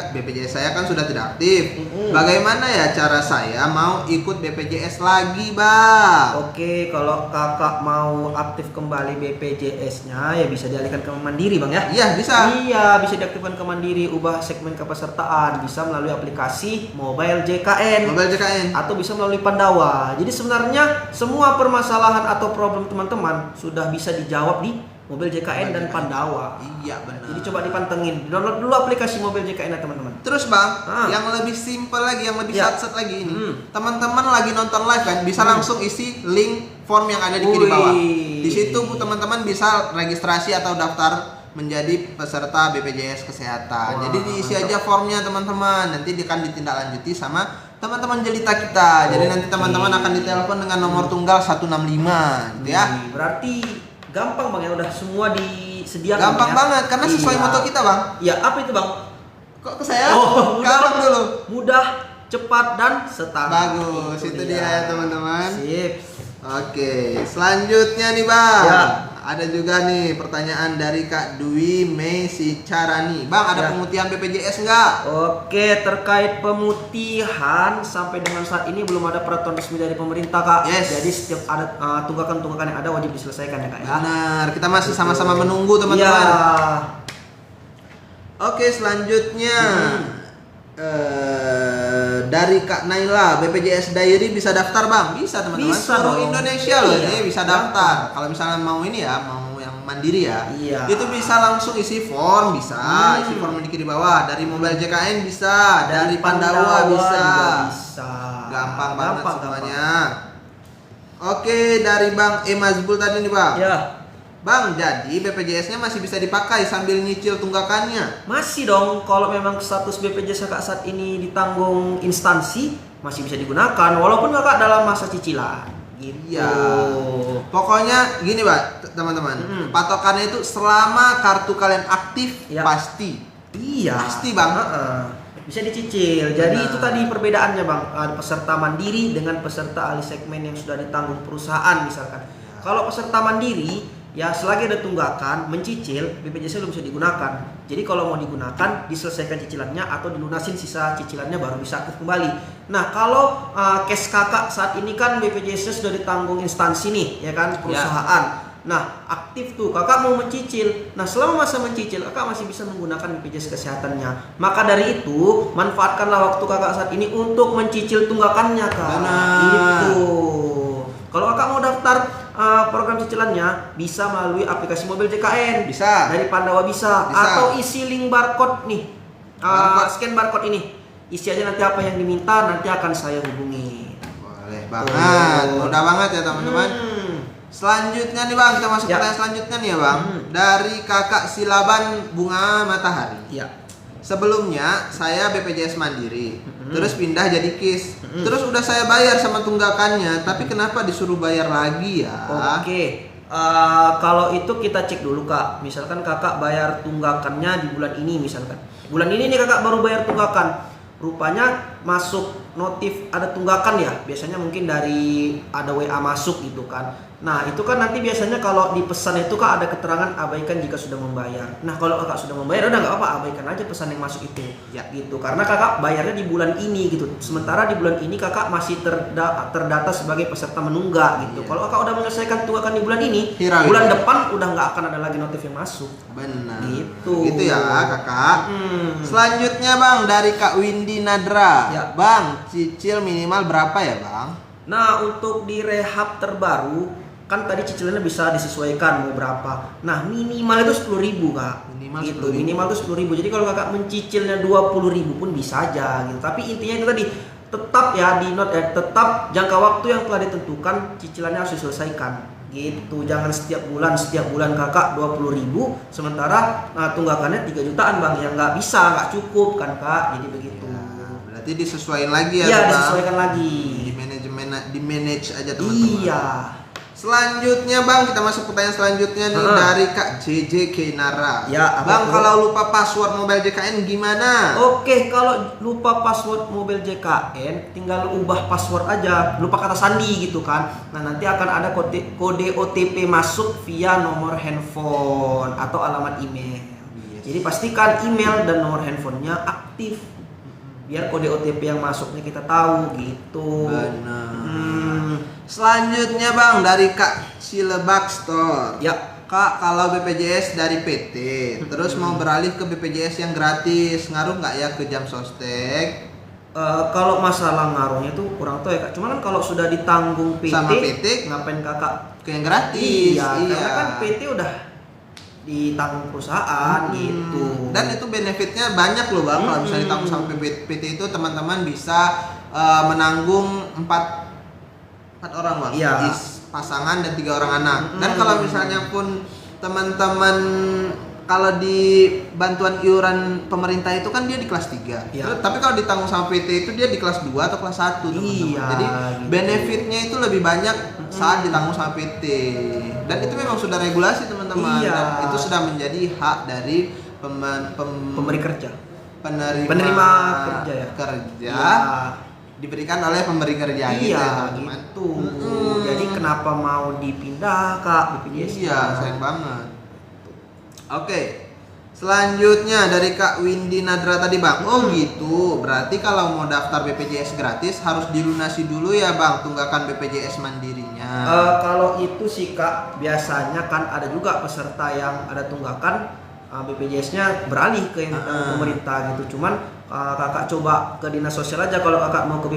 S1: saya kan sudah tidak aktif.
S2: Mm-mm.
S1: Bagaimana ya cara saya mau ikut BPJS lagi, Bang?
S2: Oke, kalau kakak mau aktif kembali BPJS-nya ya bisa dialihkan ke Mandiri bang ya.
S1: Iya, bisa.
S2: Iya, bisa diaktifkan ke Mandiri, ubah segmen kepesertaan, bisa melalui aplikasi Mobile JKN.
S1: Mobile JKN.
S2: Atau bisa melalui Pandawa. Jadi sebenarnya semua permasalahan atau problem teman-teman sudah bisa dijawab di Mobil JKN dan Pandawa.
S1: Iya, benar.
S2: Jadi coba dipantengin. Download dulu aplikasi Mobil JKN ya teman-teman.
S1: Terus Bang, yang lebih simpel lagi, yang lebih
S2: Ya.
S1: sat-sat lagi ini. Teman-teman lagi nonton live kan, bisa langsung isi link form yang ada di kiri
S2: Wih.
S1: bawah. Di situ teman-teman bisa registrasi atau daftar menjadi peserta BPJS Kesehatan.
S2: Wah,
S1: Jadi diisi aja formnya teman-teman. Nanti akan ditindaklanjuti sama teman-teman jelita kita. Jadi nanti teman-teman akan ditelepon dengan nomor tunggal 165 gitu ya.
S2: Berarti gampang bang ya, udah semua disediakan.
S1: Gampang
S2: ya?
S1: banget karena sesuai
S2: Iya.
S1: moto kita, Bang.
S2: Ya, apa itu bang?
S1: Kok ke saya?
S2: Oh,
S1: Ke Abang dulu.
S2: Mudah, cepat dan setara.
S1: Bagus, itu dia ya teman-teman.
S2: Sip.
S1: Oke, selanjutnya nih Bang.
S2: Ya.
S1: Ada juga nih pertanyaan dari Kak Dwi Messi Carani. Bang, ada
S2: Ya.
S1: pemutihan BPJS nggak?
S2: Oke, terkait pemutihan sampai dengan saat ini belum ada peraturan resmi dari pemerintah kak.
S1: Yes.
S2: Jadi setiap ada tunggakan-tunggakan yang ada wajib diselesaikan ya kak ya.
S1: Benar, kita masih sama-sama menunggu teman-teman.
S2: Iya.
S1: Oke, selanjutnya dari Kak Naila, BPJS Diary bisa daftar Bang? Bisa teman-teman.
S2: Bisa
S1: Seluruh
S2: dong.
S1: Indonesia loh
S2: Iya.
S1: ini bisa daftar. Kalau misalnya mau ini ya, mau yang mandiri ya,
S2: Iya.
S1: itu bisa langsung isi form, bisa isi form di kiri bawah. Dari Mobile JKN bisa, dari Pandawa bisa.
S2: juga bisa.
S1: Gampang banget semuanya. Oke, dari Bang Emazbul tadi nih Bang.
S2: Ya,
S1: Bang, jadi BPJS-nya masih bisa dipakai sambil nyicil tunggakannya?
S2: masih dong. Kalau memang status BPJS kakak saat ini ditanggung instansi, masih bisa digunakan walaupun kakak dalam masa cicilan. Gitu.
S1: Iya. Pokoknya gini, Pak, teman-teman. Patokannya itu selama kartu kalian aktif
S2: Ya.
S1: pasti.
S2: Iya.
S1: Pasti, Bang.
S2: Bisa dicicil. Jadi
S1: Benar.
S2: itu tadi perbedaannya bang. Ada peserta mandiri dengan peserta alih segmen yang sudah ditanggung perusahaan misalkan. Kalau peserta mandiri ya selagi ada tunggakan mencicil BPJS belum bisa digunakan. Jadi kalau mau digunakan diselesaikan cicilannya atau dilunasin sisa cicilannya baru bisa aktif kembali. Nah kalau case kakak saat ini kan BPJS-nya sudah ditanggung instansi nih ya kan perusahaan. Nah aktif tuh kakak mau mencicil. Nah selama masa mencicil kakak masih bisa menggunakan BPJS kesehatannya. Maka dari itu manfaatkanlah waktu kakak saat ini untuk mencicil tunggakannya kak.
S1: Benar.
S2: Gitu. Kalau kakak mau daftar program cicilannya bisa melalui aplikasi Mobil JKN.
S1: Bisa.
S2: Dari Pandawa bisa.
S1: Bisa.
S2: Atau isi link barcode nih. Scan barcode ini. Isi aja nanti apa yang diminta nanti akan saya hubungi.
S1: Boleh banget. Mudah banget ya, teman-teman. Selanjutnya nih Bang, kita masuk
S2: Ya.
S1: pertanyaan selanjutnya nih ya Bang. Dari Kakak Silaban Bunga Matahari.
S2: Iya.
S1: Sebelumnya saya BPJS Mandiri, terus pindah jadi KIS. Terus udah saya bayar sama tunggakannya, tapi kenapa disuruh bayar lagi ya?
S2: Oke. Kalau itu kita cek dulu kak. Misalkan kakak bayar tunggakannya di bulan ini misalkan. Bulan ini nih kakak baru bayar tunggakan. Rupanya masuk notif ada tunggakan ya. Biasanya mungkin dari ada WA masuk gitu kan. Nah itu kan nanti biasanya kalau di pesan itu kak ada keterangan abaikan jika sudah membayar. Nah kalau kakak sudah membayar udah nggak apa-apa, abaikan aja pesan yang masuk itu. Ya gitu. Karena kakak bayarnya di bulan ini gitu. Sementara di bulan ini kakak masih terdata sebagai peserta menunggak gitu. Kalau kakak udah menyelesaikan tunggakan di bulan ini,
S1: Viral
S2: bulan
S1: gitu.
S2: depan udah nggak akan ada lagi notif yang masuk.
S1: Benar.
S2: Gitu.
S1: Gitu ya kakak. Selanjutnya Bang, dari Kak Windy Nadra.
S2: Ya.
S1: Bang, cicil minimal berapa ya Bang?
S2: Nah untuk di rehab terbaru kan tadi cicilannya bisa disesuaikan mau berapa. Nah minimal itu 10.000 kak.
S1: Minimal
S2: Gitu.
S1: 10.000.
S2: Minimal itu 10.000. Jadi kalau kakak mencicilnya 20.000 pun bisa aja gitu. Tapi intinya itu tadi tetap ya di note tetap jangka waktu yang telah ditentukan cicilannya harus diselesaikan. Gitu. Jangan setiap bulan kakak 20.000 sementara tunggakannya 3 jutaan bang yang nggak bisa nggak cukup kan kak. Jadi begitu.
S1: Ya, berarti disesuaikan lagi ya
S2: Iya
S1: Bang?
S2: disesuaikan lagi.
S1: Di manage aja teman-teman.
S2: Iya.
S1: Selanjutnya Bang, kita masuk pertanyaan selanjutnya nih dari Kak JJ Kenara.
S2: Ya, apa
S1: Bang,
S2: tuh?
S1: kalau lupa password Mobile JKN gimana?
S2: Oke, kalau lupa password mobil JKN, tinggal ubah password aja, lupa kata sandi gitu kan. Nah nanti akan ada kode OTP masuk via nomor handphone atau alamat email.
S1: Yes.
S2: Jadi pastikan email dan nomor handphonenya aktif. Biar kode OTP yang masuknya kita tahu gitu.
S1: Benar. Selanjutnya Bang dari Kak Silebak Store.
S2: Ya.
S1: Kak, kalau BPJS dari PT, terus mau beralih ke BPJS yang gratis, ngaruh nggak ya ke jam sostek?
S2: Kalau masalah ngaruhnya tuh kurang tahu ya Kak. Cuman kan kalau sudah ditanggung PT,
S1: Sama PT,
S2: ngapain Kakak?
S1: ke yang gratis.
S2: Iya, karena kan PT udah ditanggung perusahaan gitu.
S1: Dan itu benefitnya banyak loh Bang. Kalau misalnya ditanggung sama PT itu teman-teman bisa menanggung 4 orang Bang.
S2: Iya.
S1: Pasangan dan 3 orang anak. Dan kalau misalnya pun teman-teman kalau di bantuan iuran pemerintah itu kan dia di kelas 3.
S2: Iya.
S1: Terus, tapi kalau ditanggung sama PT itu dia di kelas 2 atau kelas 1 teman-teman.
S2: Iya,
S1: Jadi
S2: gitu.
S1: benefitnya itu lebih banyak saat ditanggung sama PT. Dan itu memang sudah regulasi teman-teman.
S2: Iya.
S1: Dan itu sudah menjadi hak dari
S2: Pemberi kerja.
S1: penerima
S2: kerja ya.
S1: Kerja
S2: Iya.
S1: diberikan oleh pemberi kerja gitu ya,
S2: Iya,
S1: teman-teman.
S2: gitu. Jadi kenapa mau dipindah Kak BPJS?
S1: Iya, sayang banget. Oke. Selanjutnya dari Kak Windy Nadra tadi Bang. Oh gitu. Berarti kalau mau daftar BPJS gratis harus dilunasi dulu ya Bang tunggakan BPJS mandirinya.
S2: Kalau itu sih Kak, biasanya kan ada juga peserta yang ada tunggakan BPJS-nya beralih ke yang pemerintah gitu. Cuman kakak coba ke dinas sosial aja kalau kakak mau ke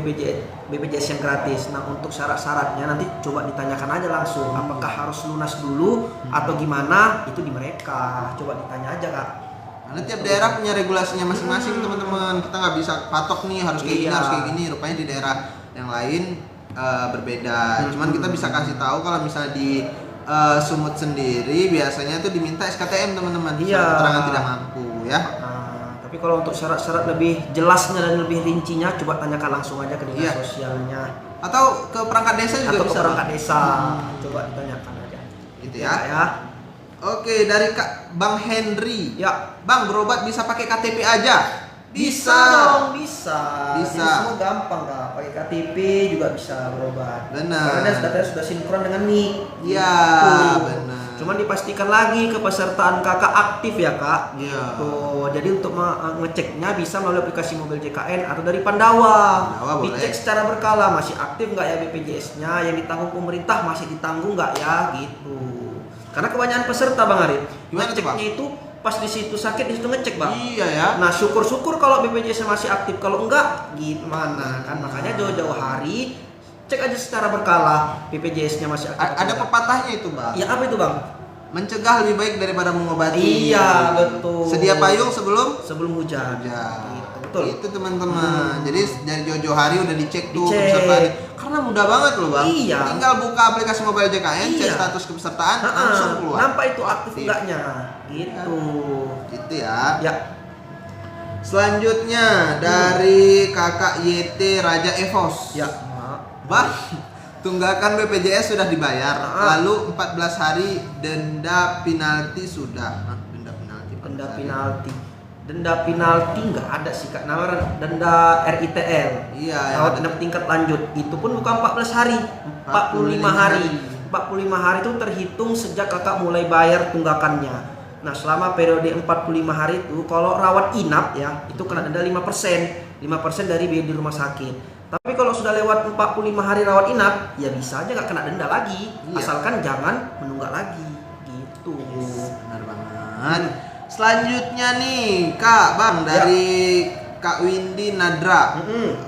S2: BPJS yang gratis. Nah untuk syarat-syaratnya nanti coba ditanyakan aja langsung. Apakah harus lunas dulu atau gimana? Itu di mereka. Coba ditanya aja Kak.
S1: Karena tiap daerah punya regulasinya masing-masing teman-teman. Kita nggak bisa patok nih harus kayak gini, harus kayak gini. Rupanya di daerah yang lain berbeda. Cuman kita bisa kasih tahu kalau misalnya di Sumut sendiri biasanya tuh diminta SKTM teman-teman.
S2: Iya.
S1: Keterangan tidak mampu ya.
S2: Tapi kalau untuk syarat-syarat lebih jelasnya dan lebih rincinya, coba tanyakan langsung aja ke dinas
S1: Iya.
S2: sosialnya
S1: Atau ke perangkat desa juga
S2: atau ke
S1: bisa.
S2: perangkat desa. Coba ditanyakan aja.
S1: Gitu
S2: Ya.
S1: ya. Oke, dari Kak Bang Henry.
S2: Ya.
S1: Bang, berobat bisa pakai KTP aja?
S2: Bisa dong, bisa.
S1: Bisa.
S2: Jadi semua gampang Kak. Pakai KTP juga bisa berobat.
S1: Benar.
S2: Karena datanya sudah sinkron dengan NIK.
S1: Iya,
S2: Gitu.
S1: benar.
S2: Cuman dipastikan lagi kepesertaan kakak aktif ya Kak.
S1: Iya.
S2: Tuh, jadi untuk ngeceknya bisa melalui aplikasi mobil JKN atau dari Pandawa.
S1: Pandawa boleh.
S2: Dicek secara berkala masih aktif nggak ya BPJS-nya, yang ditanggung pemerintah masih ditanggung nggak ya gitu. Karena kebanyakan peserta Bang Arif,
S1: Gimana tuh, Bang?
S2: ngeceknya itu pas di situ sakit di situ ngecek Bang.
S1: Iya ya.
S2: Nah syukur-syukur kalau BPJS masih aktif, kalau enggak gimana kan, makanya jauh-jauh hari cek aja secara berkala BPJS-nya masih aktif.
S1: Ada pepatahnya itu, Bang.
S2: Ya apa itu Bang?
S1: Mencegah lebih baik daripada mengobati.
S2: Iya betul.
S1: Sedia payung sebelum
S2: hujan.
S1: hujan.
S2: Gitu, betul.
S1: Itu teman-teman. Jadi dari jauh-jauh hari udah dicek tuh
S2: Dicek.
S1: kepesertaan. Karena mudah banget loh Bang.
S2: Iya.
S1: Tinggal buka aplikasi mobile JKN, cek
S2: Iya.
S1: status kepesertaan, langsung keluar.
S2: Nampak itu aktif enggaknya. Gitu.
S1: Gitu ya.
S2: Ya.
S1: Selanjutnya dari Kakak YT Raja Evos.
S2: Ya.
S1: Bah, tunggakan BPJS sudah dibayar. Lalu 14 hari denda penalti sudah. Denda penalti.
S2: Denda penalti. Denda penalti nggak ada sih Kak. Namanya denda RITL.
S1: Iya,
S2: Rawat
S1: ada.
S2: inap tingkat lanjut. Itu pun bukan 14 hari, 45 hari. 45 hari itu terhitung sejak kakak mulai bayar tunggakannya. Nah, selama periode 45 hari itu kalau rawat inap ya, itu kena denda 5%. 5% dari biaya di rumah sakit. Tapi kalau sudah lewat 45 hari rawat inap, ya bisa aja nggak kena denda lagi.
S1: Iya.
S2: Asalkan jangan menunggak lagi. Gitu.
S1: Benar banget. Selanjutnya nih, Kak, Bang dari Kak Windy Nadra.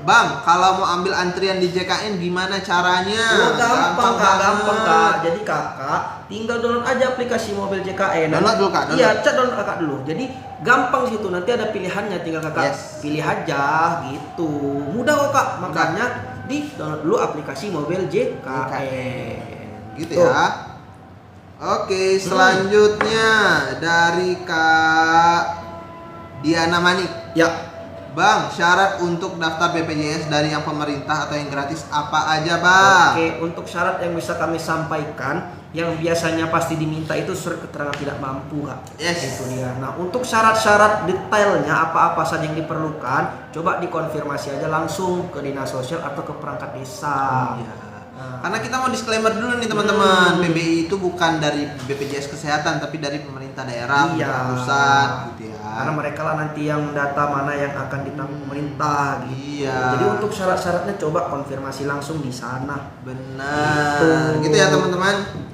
S1: Bang, kalau mau ambil antrian di JKN gimana caranya?
S2: Oh, gampang
S1: banget.
S2: Kak. Jadi kakak tinggal download aja aplikasi mobil JKN.
S1: Download dulu, Kak, download.
S2: Iya, cek download kakak dulu. Jadi gampang situ, nanti ada pilihannya, tinggal kakak pilih aja gitu. Mudah kok Kak. Makanya di download dulu aplikasi mobil JKN.
S1: Gitu ya. Oke, selanjutnya dari Kak Diana Manik.
S2: Ya.
S1: Bang, syarat untuk daftar BPJS dari yang pemerintah atau yang gratis apa aja, Bang?
S2: Oke, untuk syarat yang bisa kami sampaikan, yang biasanya pasti diminta itu surat keterangan tidak mampu, Kak.
S1: Yes.
S2: Itu dia. Nah, untuk syarat-syarat detailnya apa-apa saja yang diperlukan, coba dikonfirmasi aja langsung ke dinas sosial atau ke perangkat desa.
S1: Iya. Karena kita mau disclaimer dulu nih teman-teman, PBI itu bukan dari BPJS Kesehatan tapi dari pemerintah daerah,
S2: Iya.
S1: pemerintah pusat gitu ya.
S2: Karena mereka lah nanti yang data mana yang akan ditanggung pemerintah gitu.
S1: Iya.
S2: Jadi untuk syarat-syaratnya coba konfirmasi langsung di sana.
S1: Benar. Gitu ya teman-teman.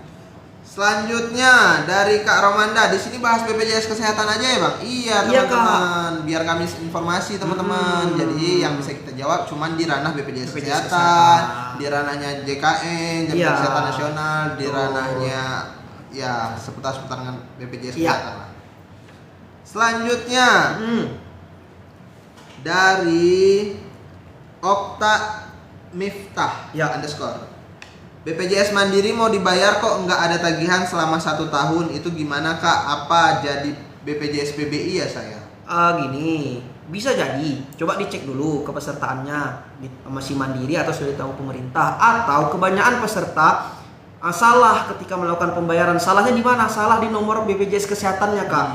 S1: Selanjutnya dari Kak Romanda, di sini bahas BPJS kesehatan aja ya Bang? Iya teman-teman, biar kami informasi teman-teman. Jadi yang bisa kita jawab cuman di ranah BPJS kesehatan, di ranahnya JKN, Jaminan Kesehatan Nasional, di ranahnya ya seputar dengan BPJS kesehatan lah. Selanjutnya dari Okta Miftah underscore. BPJS Mandiri mau dibayar kok nggak ada tagihan selama 1 tahun, itu gimana Kak? Apa jadi BPJS PBI ya saya?
S2: Gini, bisa jadi. Coba dicek dulu kepesertaannya masih mandiri atau sudah ditanggung pemerintah, atau kebanyakan peserta salah ketika melakukan pembayaran. Salahnya di mana? Salah di nomor BPJS kesehatannya Kak.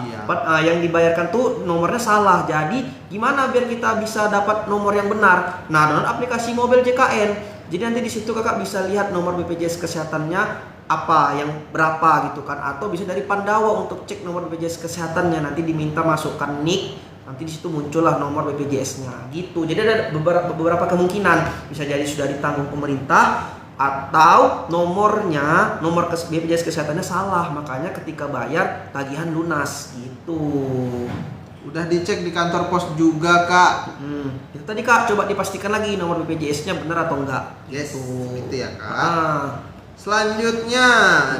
S2: Yang dibayarkan tuh nomornya salah. Jadi gimana biar kita bisa dapat nomor yang benar? Nah, download aplikasi mobil JKN. Jadi nanti di situ Kakak bisa lihat nomor BPJS kesehatannya apa yang berapa gitu kan, atau bisa dari Pandawa untuk cek nomor BPJS kesehatannya, nanti diminta masukkan NIK, nanti di situ muncullah nomor BPJS-nya gitu. Jadi ada beberapa kemungkinan, bisa jadi sudah ditanggung pemerintah atau nomor BPJS kesehatannya salah, makanya ketika bayar tagihan lunas gitu.
S1: Udah dicek di kantor pos juga Kak.
S2: Itu tadi Kak, coba dipastikan lagi nomor BPJS-nya benar atau enggak.
S1: Yes, gitu ya Kak. Selanjutnya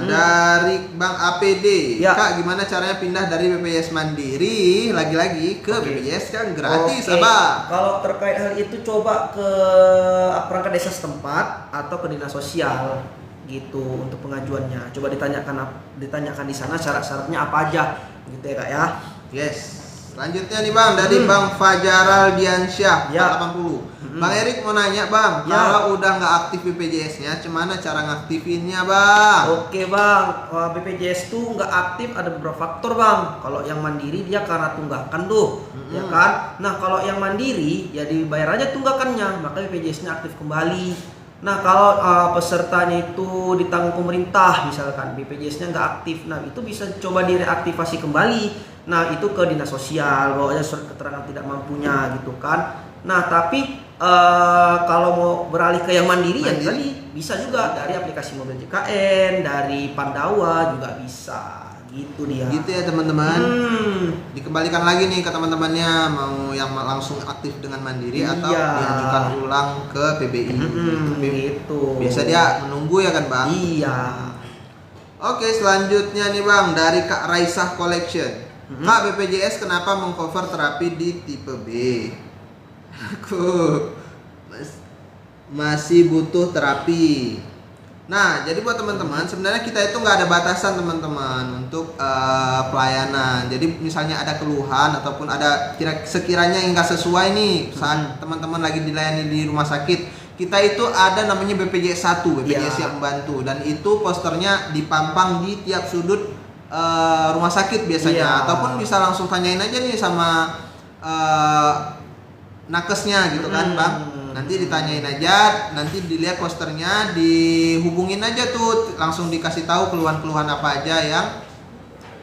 S1: dari Bang APD. Kak, gimana caranya pindah dari BPJS Mandiri lagi-lagi ke BPJS yang gratis, Abah?
S2: Kalau terkait hal itu coba ke perangkat desa setempat atau ke dinas sosial gitu untuk pengajuannya. Coba ditanyakan di sana syarat-syaratnya apa aja gitu ya Kak ya.
S1: Yes. Selanjutnya nih Bang, dari Bang Fajaral Diansyah 80. Bang Erik mau nanya Bang, kalau udah nggak aktif BPJS-nya, gimana cara ngaktifinnya Bang?
S2: Oke Bang, BPJS tuh nggak aktif ada beberapa faktor Bang. Kalau yang mandiri dia karena tunggakan tuh, ya kan? Nah kalau yang mandiri ya dibayar aja tunggakannya, maka BPJS-nya aktif kembali. Nah kalau pesertanya itu ditanggung pemerintah, misalkan BPJS-nya nggak aktif, nah itu bisa coba direaktivasi kembali. Nah itu ke dinas sosial, bawa aja surat keterangan tidak mampunya gitu kan. Nah tapi kalau mau beralih ke yang mandiri ya tadi bisa juga dari aplikasi mobil JKN, dari Pandawa juga bisa. Gitu dia.
S1: Gitu ya teman-teman. Dikembalikan lagi nih ke teman-temannya, mau yang langsung aktif dengan mandiri atau diajukan ulang ke PBI.
S2: Gitu.
S1: Biasa dia menunggu ya kan Bang?
S2: Iya.
S1: Oke, selanjutnya nih Bang, dari Kak Raisah Collection. Kak, BPJS kenapa mengcover terapi di tipe B? Aku masih butuh terapi. Nah, jadi buat teman-teman, sebenarnya kita itu nggak ada batasan teman-teman untuk pelayanan. Jadi misalnya ada keluhan ataupun ada sekiranya yang nggak sesuai nih saat teman-teman lagi dilayani di rumah sakit, kita itu ada namanya BPJS 1, BPJS yang membantu, dan itu posternya dipampang di tiap sudut rumah sakit biasanya, ataupun bisa langsung tanyain aja nih sama nakesnya gitu kan Bang. Nanti ditanyain aja, nanti dilihat posternya, dihubungin aja tuh, langsung dikasih tahu keluhan-keluhan apa aja yang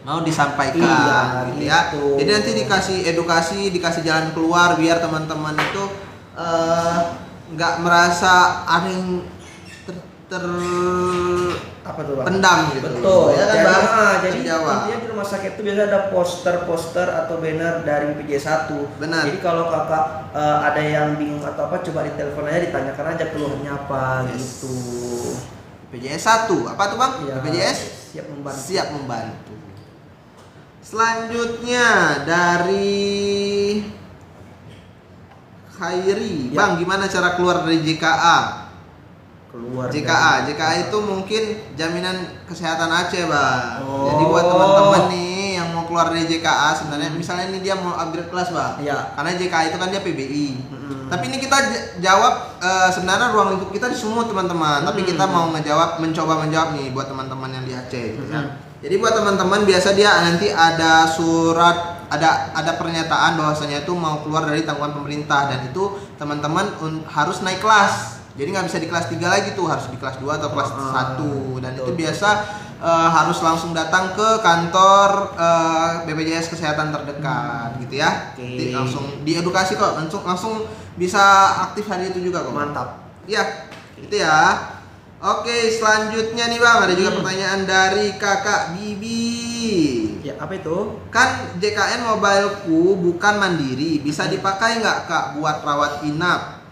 S1: mau disampaikan gitu ya. Jadi nanti dikasih edukasi, dikasih jalan keluar biar teman-teman itu nggak merasa ada yang pendam gitu.
S2: Betul.
S1: Ya kan, Bang?
S2: Jadi intinya di rumah sakit itu biasanya ada poster-poster atau banner dari BPJS 1.
S1: Benar.
S2: Jadi kalau Kakak ada yang bingung atau apa, coba ditelepon aja, ditanyakan aja keluhannya apa gitu.
S1: BPJS 1. Apa tuh Bang? BPJS siap membantu. Selanjutnya dari Khairi. Bang, gimana cara keluar dari JKA? JKA itu mungkin jaminan kesehatan Aceh Bang. Jadi buat teman-teman nih yang mau keluar dari JKA, sebenarnya misalnya ini dia mau upgrade kelas Bang, karena JKA itu kan dia PBI. Tapi ini kita jawab sebenarnya ruang lingkup kita di semua teman-teman, tapi kita mau mencoba menjawab nih buat teman-teman yang di Aceh gitu ya. Jadi buat teman-teman biasa dia nanti ada surat, ada pernyataan bahwasanya itu mau keluar dari tanggungan pemerintah, dan itu teman-teman harus naik kelas. Jadi nggak bisa di kelas 3 lagi tuh, harus di kelas 2 atau kelas 1. Dan itu
S2: betul.
S1: biasa harus langsung datang ke kantor BPJS Kesehatan terdekat gitu ya.
S2: Oke.
S1: Nanti langsung diedukasi kok, langsung bisa aktif hari itu juga kok.
S2: Mantap.
S1: Iya, itu ya. Oke, selanjutnya nih Bang, ada juga pertanyaan dari Kakak Bibi.
S2: Ya, apa itu?
S1: Kan JKN Mobileku bukan mandiri, bisa dipakai nggak Kak buat rawat inap?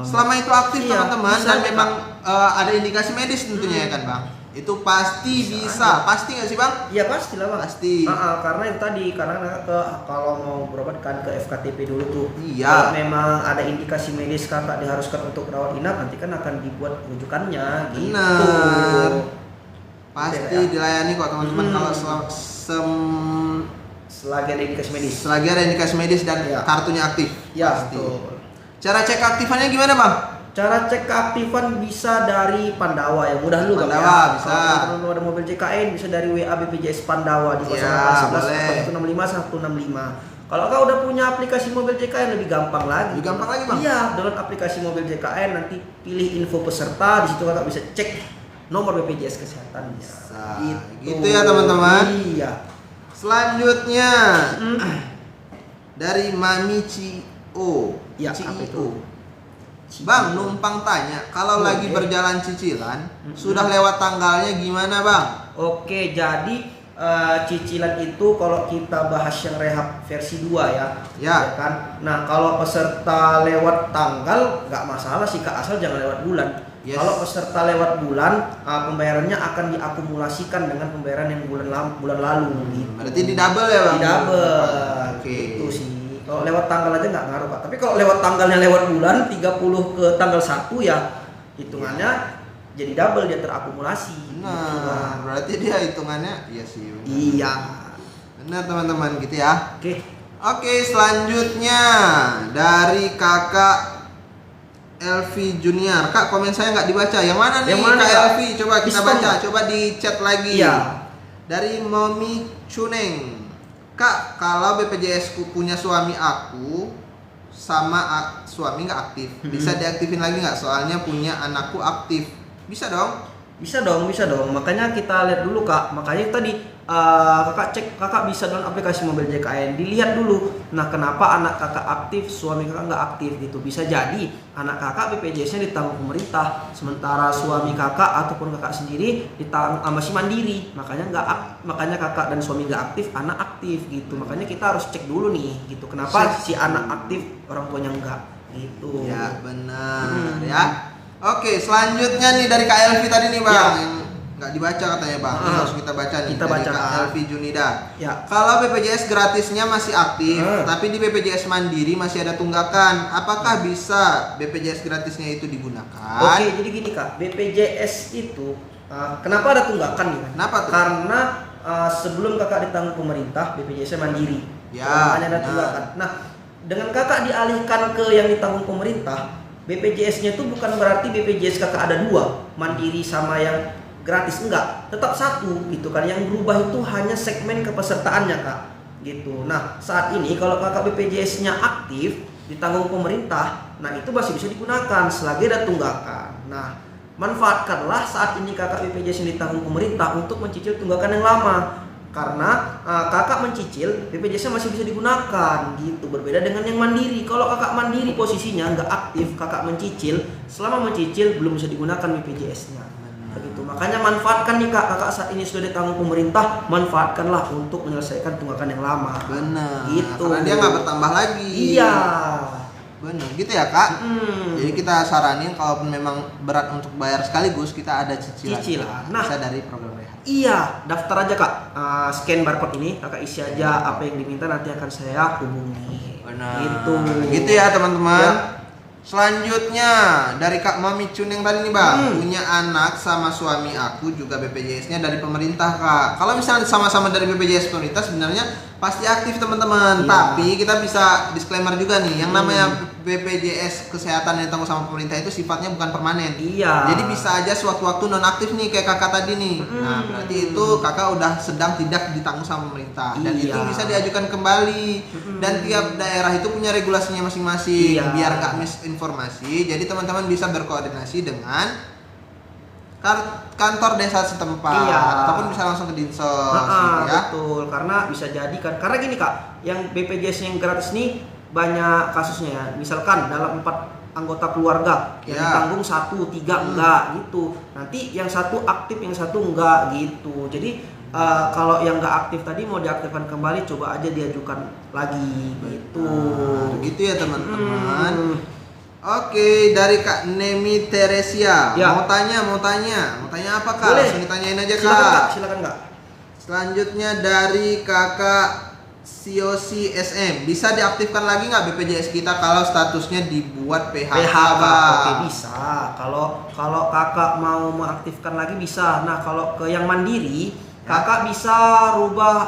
S1: Selama itu aktif
S2: iya,
S1: teman-teman
S2: bisa
S1: dan
S2: aja,
S1: memang ada indikasi medis tentunya ya kan Bang? Itu pasti bisa. Pasti nggak sih Bang?
S2: Iya pastilah Bang.
S1: Pasti.
S2: Karena itu tadi, karena kalau mau berobat kan ke FKTP dulu tuh.
S1: Iya.
S2: Kalau memang ada indikasi medis kakak diharuskan untuk rawat inap, nanti kan akan dibuat rujukannya gitu.
S1: Benar. Pasti
S2: Ya.
S1: dilayani kok teman-teman kalau
S2: Selagi ada indikasi medis.
S1: selagi ada indikasi medis dan
S2: Ya.
S1: kartunya aktif.
S2: Ya,
S1: Pasti.
S2: betul.
S1: Cara cek keaktifannya gimana Bang?
S2: Cara cek keaktifan bisa dari Pandawa ya, mudah dulu Bang
S1: Pandawa,
S2: ya.
S1: bisa.
S2: Kalau teman-teman ada mobil JKN bisa dari WA BPJS Pandawa di
S1: Iya,
S2: 0811 165 165. Kalau kau udah punya aplikasi mobil JKN lebih gampang lagi.
S1: Lebih gampang lagi Bang?
S2: Iya, download aplikasi mobil JKN, nanti pilih info peserta, di situ kakak bisa cek nomor BPJS kesehatannya.
S1: Bisa. Gitu ya, teman-teman.
S2: Iya.
S1: Selanjutnya dari Mami Cio.
S2: Ya, apa itu?
S1: Bang, numpang tanya, kalau lagi berjalan cicilan, sudah lewat tanggalnya gimana Bang?
S2: Oke, jadi cicilan itu kalau kita bahas yang rehab versi 2 ya.
S1: Ya.
S2: Kan? Nah, kalau peserta lewat tanggal nggak masalah sih Kak, asal jangan lewat bulan.
S1: Yes.
S2: Kalau peserta lewat bulan, pembayarannya akan diakumulasikan dengan pembayaran yang bulan lalu gitu.
S1: Berarti di double ya Bang?
S2: Di double.
S1: Oke.
S2: Itu sih. Kalau lewat tanggal aja nggak ngaruh Pak. Tapi kalau lewat tanggalnya lewat bulan 30 ke tanggal 1 ya hitungannya jadi double, dia terakumulasi. Gitu,
S1: Nah,
S2: Bang.
S1: berarti dia hitungannya iya sih. Benar.
S2: Iya.
S1: Benar teman-teman gitu ya.
S2: Oke.
S1: Oke, selanjutnya dari Kakak Elvi Junior. Kak, komen saya nggak dibaca. Yang mana nih
S2: Yang mana,
S1: Kak
S2: Kak?
S1: Elvi? Coba kita
S2: Diskon,
S1: baca.
S2: Kak?
S1: Coba di chat lagi.
S2: Iya.
S1: Dari Momi Cuneng. Kak, kalau BPJS ku punya suami aku sama suami nggak aktif, bisa diaktifin lagi nggak? Soalnya punya anakku aktif. Bisa dong?
S2: Bisa dong. Makanya kita lihat dulu Kak. Makanya tadi kakak bisa download aplikasi mobil JKN. Dilihat dulu. Nah, kenapa anak kakak aktif, suami kakak nggak aktif gitu? Bisa jadi anak kakak BPJS-nya ditanggung pemerintah, sementara suami kakak ataupun kakak sendiri masih mandiri. Makanya kakak dan suami nggak aktif, anak aktif gitu. Makanya kita harus cek dulu nih gitu. Kenapa si anak aktif, orang tuanya enggak gitu.
S1: Ya benar ya. Oke, selanjutnya nih dari Kak Elvi tadi nih Bang.
S2: Ya.
S1: Yang nggak dibaca katanya Bang. Ini harus kita baca nih.
S2: Kita
S1: dari
S2: baca,
S1: Kak
S2: Kak.
S1: Elvi Junida.
S2: Ya.
S1: Kalau BPJS gratisnya masih aktif, tapi di BPJS Mandiri masih ada tunggakan. Apakah bisa BPJS gratisnya itu digunakan?
S2: Oke, jadi gini Kak, BPJS itu kenapa ada tunggakan nih?
S1: Kenapa tuh?
S2: Karena sebelum kakak ditanggung pemerintah, BPJS-nya mandiri.
S1: Ya,
S2: Makanya ada
S1: benar.
S2: tunggakan. Nah, dengan kakak dialihkan ke yang ditanggung pemerintah, BPJS-nya itu bukan berarti BPJS kakak ada dua, mandiri sama yang gratis, enggak, tetap satu gitu kan. Yang berubah itu hanya segmen kepesertaannya Kak, gitu. Nah, saat ini kalau kakak BPJS-nya aktif ditanggung pemerintah, nah itu masih bisa digunakan selagi ada tunggakan. Nah, manfaatkanlah saat ini kakak BPJS yang ditanggung pemerintah untuk mencicil tunggakan yang lama, karena kakak mencicil BPJS-nya masih bisa digunakan gitu. Berbeda dengan yang mandiri. Kalau kakak mandiri posisinya nggak aktif, kakak mencicil, selama mencicil belum bisa digunakan BPJS-nya. Begitu. Makanya manfaatkan nih Kak, kakak saat ini sudah ditanggung pemerintah, manfaatkanlah untuk menyelesaikan tunggakan yang lama.
S1: Benar.
S2: Gitu.
S1: Karena dia nggak bertambah lagi.
S2: Iya.
S1: Benar, gitu ya Kak. Jadi kita saranin kalaupun memang berat untuk bayar sekaligus, kita ada cicilan.
S2: Nah,
S1: bisa dari program rehat.
S2: Iya, daftar aja Kak. Scan barcode ini, kakak isi aja apa yang diminta, nanti akan saya hubungi.
S1: Benar.
S2: Gitu.
S1: Gitu ya teman-teman.
S2: Ya.
S1: Selanjutnya dari Kak Mami Cun yang tadi nih Bang, punya anak sama suami aku juga BPJS-nya dari pemerintah Kak. Kalau misalnya sama-sama dari BPJS pemerintah, sebenarnya pasti aktif teman-teman.
S2: Iya.
S1: Tapi kita bisa disclaimer juga nih, yang namanya BPJS kesehatan yang ditanggung sama pemerintah itu sifatnya bukan permanen.
S2: Iya.
S1: Jadi bisa aja sewaktu-waktu nonaktif nih kayak kakak tadi nih. Nah berarti itu kakak udah sedang tidak ditanggung sama pemerintah dan
S2: Iya.
S1: itu bisa diajukan kembali. Dan tiap daerah itu punya regulasinya masing-masing.
S2: Iya.
S1: Biar gak misinformasi. Jadi teman-teman bisa berkoordinasi dengan kantor desa setempat ataupun bisa langsung ke dinsos gitu ya.
S2: Betul, karena bisa jadi kan, karena gini Kak, yang BPJS yang gratis nih banyak kasusnya ya. Misalkan dalam 4 anggota keluarga yang ditanggung 1, 3 enggak gitu. Nanti yang satu aktif, yang satu enggak gitu. Jadi kalau yang enggak aktif tadi mau diaktifkan kembali, coba aja diajukan lagi gitu.
S1: Gitu ya teman-teman. Oke, dari Kak Nemi Teresia.
S2: Ya.
S1: Mau tanya apa Kak?
S2: Boleh.
S1: Langsung ditanyain aja
S2: Silakan Kak,
S1: Kak.
S2: silakan Kak.
S1: Selanjutnya dari Kakak Siosi SM. Bisa diaktifkan lagi nggak BPJS kita kalau statusnya dibuat PHK?
S2: Oke, bisa. Kalau Kakak mau mengaktifkan lagi bisa. Nah, kalau ke yang mandiri, Kakak bisa rubah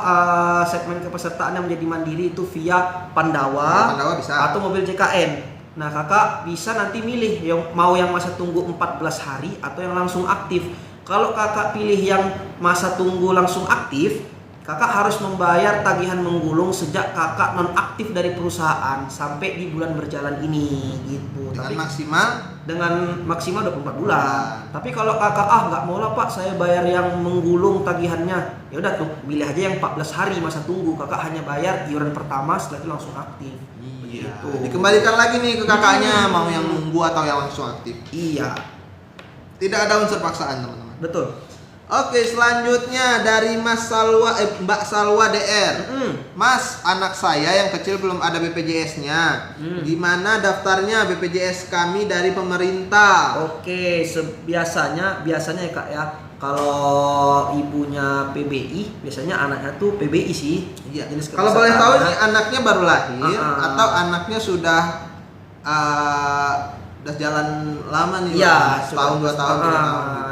S2: segmen kepesertaan yang menjadi mandiri itu via Pandawa,
S1: bisa.
S2: atau mobil JKN. Nah, Kakak bisa nanti milih yang masa tunggu 14 hari atau yang langsung aktif. Kalau Kakak pilih yang masa tunggu langsung aktif, Kakak harus membayar tagihan menggulung sejak Kakak nonaktif dari perusahaan sampai di bulan berjalan ini gitu. Dengan maksimal 24 bulan. Tapi kalau Kakak nggak mau lah Pak, saya bayar yang menggulung tagihannya. Ya udah tuh, pilih aja yang 14 hari masa tunggu. Kakak hanya bayar iuran pertama, setelah itu langsung aktif.
S1: Gitu. Dikembalikan lagi nih ke kakaknya, mau yang nunggu atau yang langsung aktif.
S2: Iya.
S1: Tidak ada unsur paksaan teman-teman.
S2: Betul.
S1: Oke, selanjutnya dari Mbak Salwa DR. Mas, anak saya yang kecil belum ada BPJS-nya. Gimana daftarnya BPJS kami dari pemerintah?
S2: Oke, biasanya ya Kak ya. Kalau ibunya PBI, biasanya anaknya tuh PBI sih.
S1: Iya. Kalau boleh tahu ini anaknya baru lahir atau anaknya sudah jalan lama nih?
S2: Iya,
S1: tahun 2 tahun.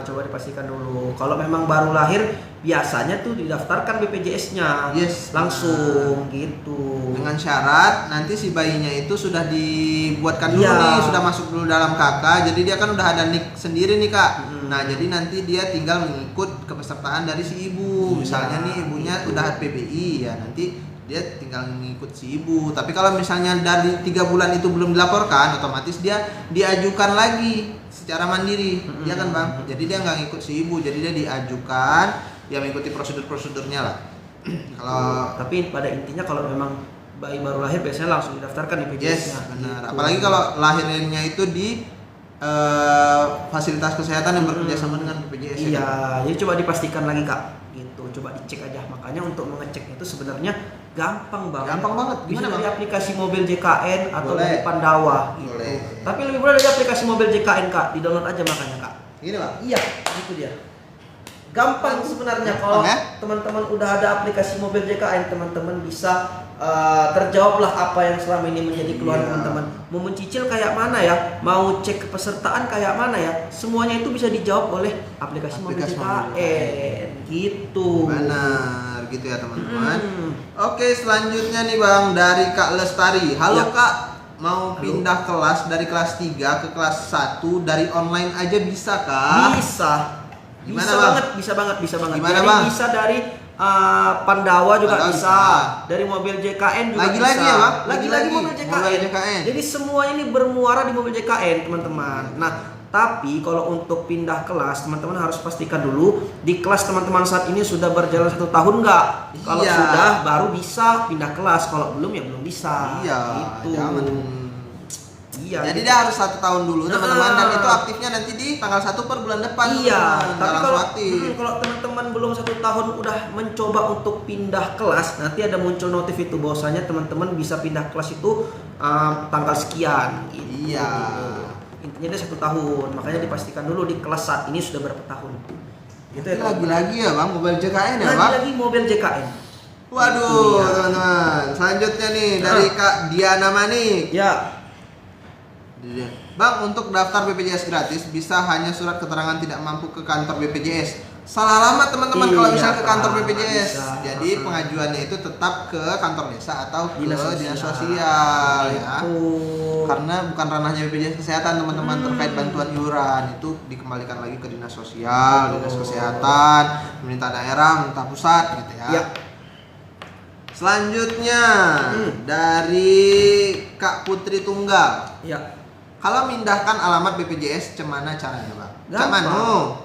S2: Coba dipastikan dulu. Kalau memang baru lahir, biasanya tuh didaftarkan BPJS-nya. Langsung gitu.
S1: Dengan syarat nanti si bayinya itu sudah dibuatkan dulu nih, sudah masuk dulu dalam KK. Jadi dia kan udah ada nik sendiri nih Kak. Nah, jadi nanti dia tinggal mengikut kepesertaan dari si ibu. Misalnya nih ibunya udah PBI ya, nanti dia tinggal mengikut si ibu. Tapi kalau misalnya dari 3 bulan itu belum dilaporkan, otomatis dia diajukan lagi secara mandiri, ya kan Bang? Jadi dia nggak ngikut si ibu, jadi dia diajukan, dia mengikuti prosedurnya lah.
S2: Tapi pada intinya kalau memang bayi baru lahir biasanya langsung didaftarkan di BPJS-nya.
S1: Benar. Gitu. Apalagi kalau lahirnya itu di fasilitas kesehatan yang bekerja sama dengan BPJS.
S2: Iya, jadi coba dipastikan lagi Kak. Gitu, coba dicek aja. Makanya untuk mengecek itu sebenarnya gampang banget.
S1: Gampang banget.
S2: Bisa dari aplikasi mobil JKN atau dari Pandawa gitu.
S1: Boleh.
S2: Tapi lebih mudah dari aplikasi mobil JKN Kak, di-download aja makanya Kak.
S1: Gini Pak.
S2: Iya, gitu dia. Gampang sebenarnya kalau teman-teman udah ada aplikasi mobil JKN, teman-teman bisa terjawablah apa yang selama ini menjadi keluhan teman-teman. Mau mencicil kayak mana ya, mau cek kepesertaan kayak mana ya, semuanya itu bisa dijawab oleh aplikasi mobil JKN gitu.
S1: Benar, gitu ya teman-teman. Oke, selanjutnya nih Bang dari Kak Lestari. Halo Kak, mau pindah kelas dari kelas 3 ke kelas 1 dari online aja bisa Kak?
S2: Bisa banget.
S1: Gimana
S2: Jadi
S1: Bang?
S2: bisa dari Pandawa juga bisa. Dari mobil JKN juga
S1: lagi-lagi
S2: bisa.
S1: ya Bang?
S2: Lagi-lagi mobil JKN. Jadi semua ini bermuara di mobil JKN teman-teman. Nah, tapi kalau untuk pindah kelas, teman-teman harus pastikan dulu di kelas teman-teman saat ini sudah berjalan 1 tahun nggak? Kalau sudah, baru bisa pindah kelas. Kalau belum ya belum bisa. Gitu.
S1: Jadi dia harus 1 tahun dulu teman-teman, dan itu aktifnya nanti di tanggal 1 per bulan depan.
S2: Tapi kalau teman-teman belum 1 tahun udah mencoba untuk pindah kelas, nanti ada muncul notif itu bahwasanya teman-teman bisa pindah kelas itu tanggal sekian gitu. Intinya dia 1 tahun, makanya dipastikan dulu di kelas saat ini sudah berapa tahun. Gitu ya.
S1: Lagi-lagi ya Bang, mobil JKN ya Bang?
S2: Lagi mobil JKN.
S1: Waduh teman-teman, selanjutnya nih dari Kak Diana Manik.
S2: Ya.
S1: Bang, untuk daftar BPJS gratis bisa hanya surat keterangan tidak mampu ke kantor BPJS salah alamat teman-teman kalau
S2: Iya,
S1: misalnya ke kantor
S2: Pak,
S1: BPJS.
S2: bisa.
S1: Jadi pengajuannya itu tetap ke kantor desa atau ke
S2: Dinas
S1: dinas
S2: sosial.
S1: sosial ya.
S2: Itu.
S1: Karena bukan ranahnya BPJS Kesehatan teman-teman terkait bantuan iuran, itu dikembalikan lagi ke dinas sosial, dinas kesehatan, pemerintah daerah, pemerintah pusat gitu ya.
S2: Ya.
S1: Selanjutnya dari Kak Putri Tunggal.
S2: Ya.
S1: Kalau mindahkan alamat BPJS, cemana caranya, Bang?
S2: Gampang.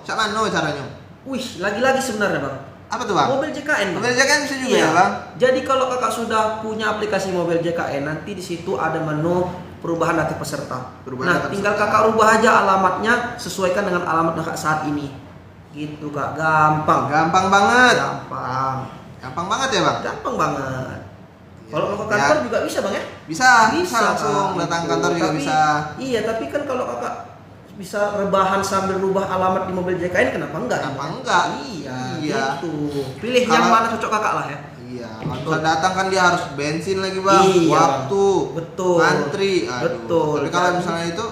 S1: Cak mano caranya?
S2: Wih, lagi-lagi sebenarnya bang.
S1: Apa tuh, Bang?
S2: Mobil JKN. Bang.
S1: Mobil JKN bisa juga
S2: Iya.
S1: ya, Bang?
S2: Jadi kalau kakak sudah punya aplikasi mobil JKN, nanti di situ ada menu perubahan data peserta.
S1: Perubahan data
S2: Tinggal
S1: peserta.
S2: kakak rubah aja alamatnya sesuaikan dengan alamat kakak saat ini. Gitu kak, gampang.
S1: Gampang banget.
S2: Gampang.
S1: Gampang banget ya, Bang?
S2: Gampang banget. Kalau mau ke
S1: Ya.
S2: kantor juga bisa bang ya?
S1: Bisa langsung
S2: Kak,
S1: datang
S2: gitu.
S1: kantor juga
S2: Tapi-
S1: bisa.
S2: Iya, tapi kan kalau kakak bisa rebahan sambil rubah alamat di mobil JKN, kenapa enggak?
S1: Kenapa
S2: Bang?
S1: enggak?
S2: Iya,
S1: Iya.
S2: gitu. Pilih yang
S1: Kalau-
S2: mana cocok kakak lah ya.
S1: Iya, kalau datang kan dia harus bensin lagi, Bang.
S2: Iya,
S1: Waktu.
S2: betul.
S1: Antri. Aduh.
S2: Betul.
S1: Tapi kalau
S2: Jadi-
S1: misalnya itu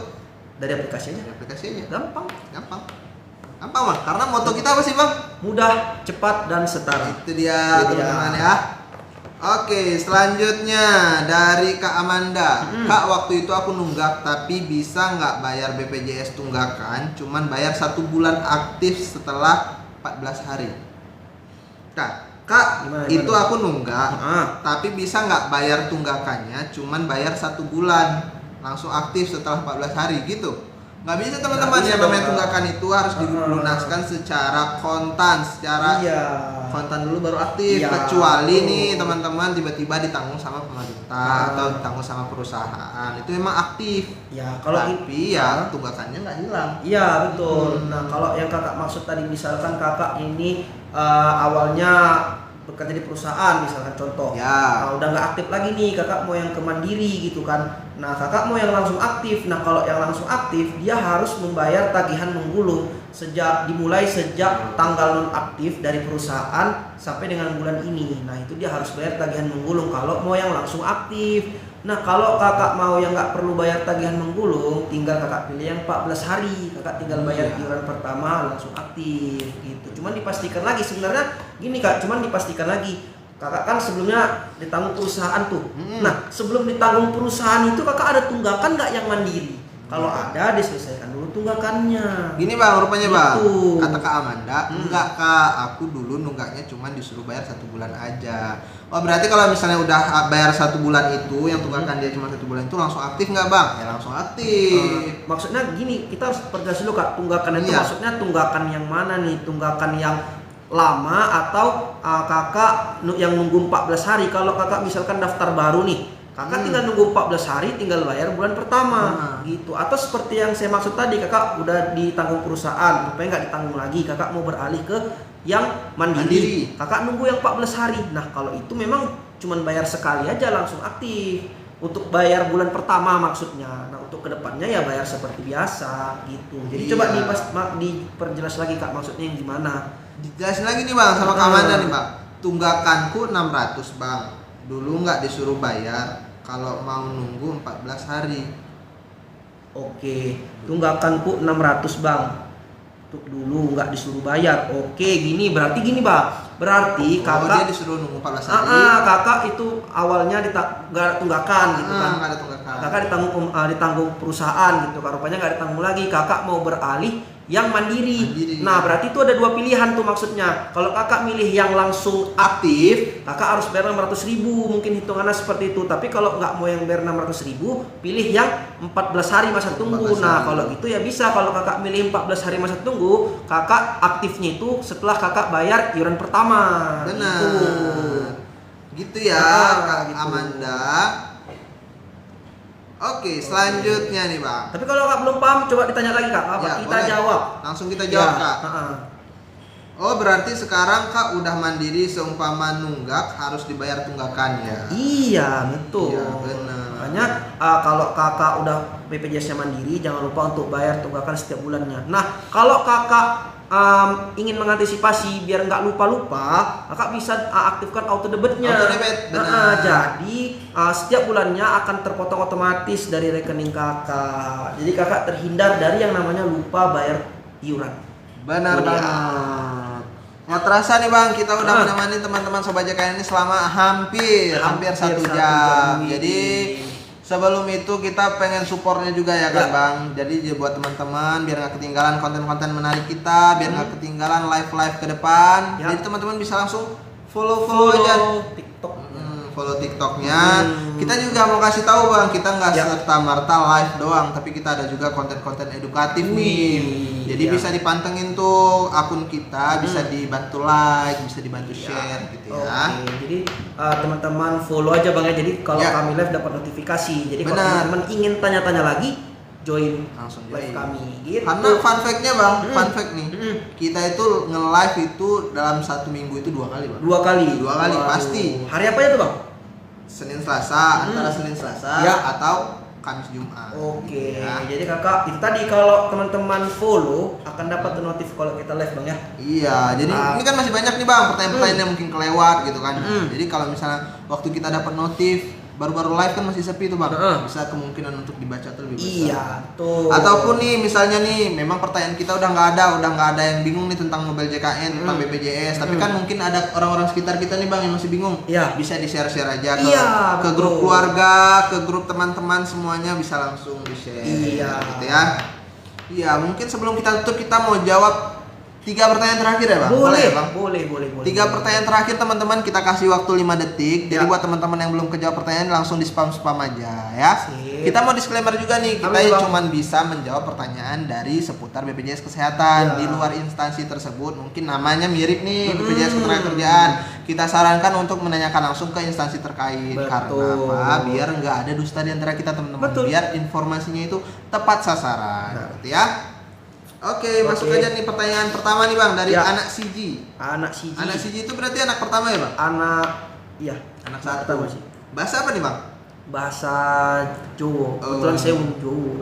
S2: Dari aplikasinya
S1: dari aplikasinya
S2: gampang,
S1: gampang. Gampang, Bang. Karena moto kita apa sih, Bang?
S2: mudah, cepat dan setara.
S1: Itu dia,
S2: Itu dia.
S1: teman-teman ya. Oke, selanjutnya dari Kak Amanda. Kak, waktu itu aku nunggak tapi bisa nggak bayar BPJS tunggakan, cuman bayar 1 bulan aktif setelah 14 hari. Kak,
S2: Gimana?
S1: itu aku nunggak
S2: Ah,
S1: tapi bisa nggak bayar tunggakannya, cuman bayar 1 bulan langsung aktif setelah 14 hari gitu. Nggak bisa teman-teman,
S2: Nggak bisa
S1: yang namanya
S2: dong, Kak.
S1: tunggakan itu harus dilunaskan secara kontan, secara
S2: iya.
S1: kontan dulu baru aktif.
S2: Iya,
S1: Kecuali
S2: betul.
S1: nih teman-teman tiba-tiba ditanggung sama pemerintah atau ditanggung sama perusahaan, itu memang aktif.
S2: Ya, kalau
S1: Tapi ya tunggakannya nggak hilang.
S2: iya betul. Nah, kalau yang kakak maksud tadi misalkan kakak ini awalnya bekerja di perusahaan misalkan contoh.
S1: Ya.
S2: Nah, udah nggak aktif lagi nih, kakak mau yang ke mandiri gitu kan. Nah, kakak mau yang langsung aktif. Nah, kalau yang langsung aktif dia harus membayar tagihan menggulung dimulai sejak tanggal non aktif dari perusahaan sampai dengan bulan ini. Nah, itu dia harus bayar tagihan menggulung kalau mau yang langsung aktif. Nah, kalau kakak mau yang nggak perlu bayar tagihan menggulung, tinggal kakak pilih yang 14 hari. Kakak tinggal bayar
S1: Iya.
S2: iuran pertama langsung aktif gitu. Cuman dipastikan lagi sebenarnya gini Kak, cuman dipastikan lagi. Kakak kan sebelumnya ditanggung perusahaan tuh. Nah, sebelum ditanggung perusahaan itu kakak ada tunggakan nggak yang mandiri? Kalau ada, diselesaikan dulu tunggakannya.
S1: Gini, Bang, rupanya, Bang.
S2: Gitu.
S1: Kata Kak Amanda, enggak, Kak, aku dulu nunggaknya cuma disuruh bayar 1 bulan aja. Oh, berarti kalau misalnya udah bayar 1 bulan itu, yang tunggakan dia cuma 1 bulan itu langsung aktif nggak, Bang? Ya langsung aktif.
S2: Maksudnya gini, kita harus perjelas dulu Kak, tunggakan itu
S1: Iya.
S2: maksudnya tunggakan yang mana nih? Tunggakan yang lama atau kakak yang nunggu 14 hari? Kalau kakak misalkan daftar baru nih, kakak tinggal nunggu 14 hari, tinggal bayar bulan pertama gitu. Atau seperti yang saya maksud tadi, kakak udah ditanggung perusahaan, supaya nggak ditanggung lagi, kakak mau beralih ke yang mandiri. Kakak nunggu yang 14 hari. Nah, kalau itu memang cuman bayar sekali aja langsung aktif. Untuk bayar bulan pertama maksudnya. Nah, untuk kedepannya ya bayar seperti biasa gitu. Jadi
S1: Iya.
S2: coba diperjelas lagi Kak, maksudnya yang gimana?
S1: Dijelasin lagi nih, Bang, sama Kak Amanda nih, Bang. Tunggakanku 600, Bang. Dulu nggak disuruh bayar kalau mau nunggu 14 hari.
S2: Oke, tunggakanku 600 Bang. Untuk dulu nggak disuruh bayar. Oke, gini berarti gini Bang. Berarti
S1: Kalau
S2: kakak
S1: dia disuruh nunggu 14 hari.
S2: kakak itu awalnya nggak ada tunggakan gitu kan.
S1: Nggak ada tunggakan.
S2: Kakak ditanggung perusahaan gitu kan, rupanya nggak ditanggung lagi, kakak mau beralih yang mandiri. Nah, berarti itu ada 2 pilihan tuh maksudnya. Kalau kakak milih yang langsung aktif, kakak harus bayar 600.000, mungkin hitungannya seperti itu. Tapi kalau nggak mau yang bayar 600.000, pilih yang 14 hari masa tunggu.
S1: 14
S2: Nah,
S1: hari.
S2: kalau gitu ya bisa. Kalau kakak milih 14 hari masa tunggu, kakak aktifnya itu setelah kakak bayar iuran pertama.
S1: Benar. Gitu ya, Kak
S2: Gitu.
S1: Amanda. Oke, selanjutnya nih, Bang.
S2: Tapi kalau kakak belum paham, coba ditanya lagi Kak. Apa?
S1: Ya,
S2: Kita
S1: boleh.
S2: jawab.
S1: Langsung kita jawab,
S2: Ya,
S1: Kak.
S2: ha-ha.
S1: Oh, berarti sekarang Kak udah mandiri, seumpama nunggak harus dibayar tunggakannya.
S2: Iya, betul.
S1: Iya, benar.
S2: Makanya kalau kakak udah BPJS-nya mandiri, jangan lupa untuk bayar tunggakan setiap bulannya. Nah, kalau kakak ingin mengantisipasi biar nggak lupa-lupa, kakak bisa aktifkan auto debitnya.
S1: Auto debit, benar.
S2: Jadi setiap bulannya akan terpotong otomatis dari rekening kakak. Jadi kakak terhindar dari yang namanya lupa bayar iuran.
S1: Benar
S2: Itu dia.
S1: banget. Nggak terasa nih Bang, kita udah menemani teman-teman Sobat JKN ini selama hampir 1 jam. Jadi sebelum itu kita pengen supportnya juga ya kan Bang. Jadi buat teman-teman biar nggak ketinggalan konten-konten menarik kita, biar nggak ketinggalan live-live ke depan. Jadi teman-teman bisa langsung follow aja
S2: TikTok.
S1: Follow TikToknya. Kita juga mau kasih tahu Bang, kita nggak serta-merta live doang, tapi kita ada juga konten-konten edukatif nih. Jadi bisa dipantengin tuh akun kita, bisa dibantu like, bisa dibantu share gitu ya.
S2: Oke, jadi teman-teman follow aja Bang ya. Jadi kalau kami live dapat notifikasi. Jadi kalau teman-teman ingin tanya-tanya lagi, join
S1: langsung
S2: live kami gitu.
S1: Karena fun fact-nya Bang, fun fact nih. Kita itu nge-live itu dalam 1 minggu itu 2 kali Bang.
S2: 2 kali.
S1: 2 kali pasti.
S2: Hari apa ya tuh Bang?
S1: Senin Selasa, antara Senin Selasa atau Kamis Jumat.
S2: Oke. Jadi Kakak itu tadi kalau teman-teman follow akan dapat notif kalau kita live Bang ya.
S1: Iya, jadi ini kan masih banyak nih Bang pertanyaan-pertanyaan yang mungkin kelewat gitu kan. Jadi kalau misalnya waktu kita dapat notif baru-baru live kan masih sepi tuh Bang. Bisa kemungkinan untuk dibaca tuh lebih besar.
S2: Iya, tuh.
S1: Ataupun nih misalnya nih memang pertanyaan kita udah nggak ada yang bingung nih tentang Mobile JKN, tentang BPJS, tapi kan mungkin ada orang-orang sekitar kita nih Bang yang masih bingung.
S2: Iya.
S1: Bisa di-share aja ke
S2: betul.
S1: grup keluarga, ke grup teman-teman semuanya bisa langsung di-share.
S2: Iya.
S1: Gitu ya. Iya, mungkin sebelum kita tutup kita mau jawab 3 pertanyaan terakhir ya Bang?
S2: Boleh
S1: ya, Bang?
S2: Boleh.
S1: 3 pertanyaan terakhir teman-teman, kita kasih waktu 5 detik. Jadi buat teman-teman yang belum kejawab pertanyaan langsung di spam aja ya.
S2: Sip.
S1: Kita mau disclaimer juga nih, kita cuma bisa menjawab pertanyaan dari seputar BPJS Kesehatan. Di luar instansi tersebut mungkin namanya mirip nih BPJS Ketenagakerjaan. Kita sarankan untuk menanyakan langsung ke instansi terkait. Karena apa? Biar nggak ada dusta di antara kita teman-teman. Biar informasinya itu tepat sasaran gitu ya. Oke, masuk aja nih pertanyaan pertama nih Bang dari anak Siji.
S2: Anak Siji
S1: itu berarti anak pertama ya Bang? Anak satu. Bahasa apa nih Bang?
S2: Bahasa Jawa. Kebetulan saya Jawa.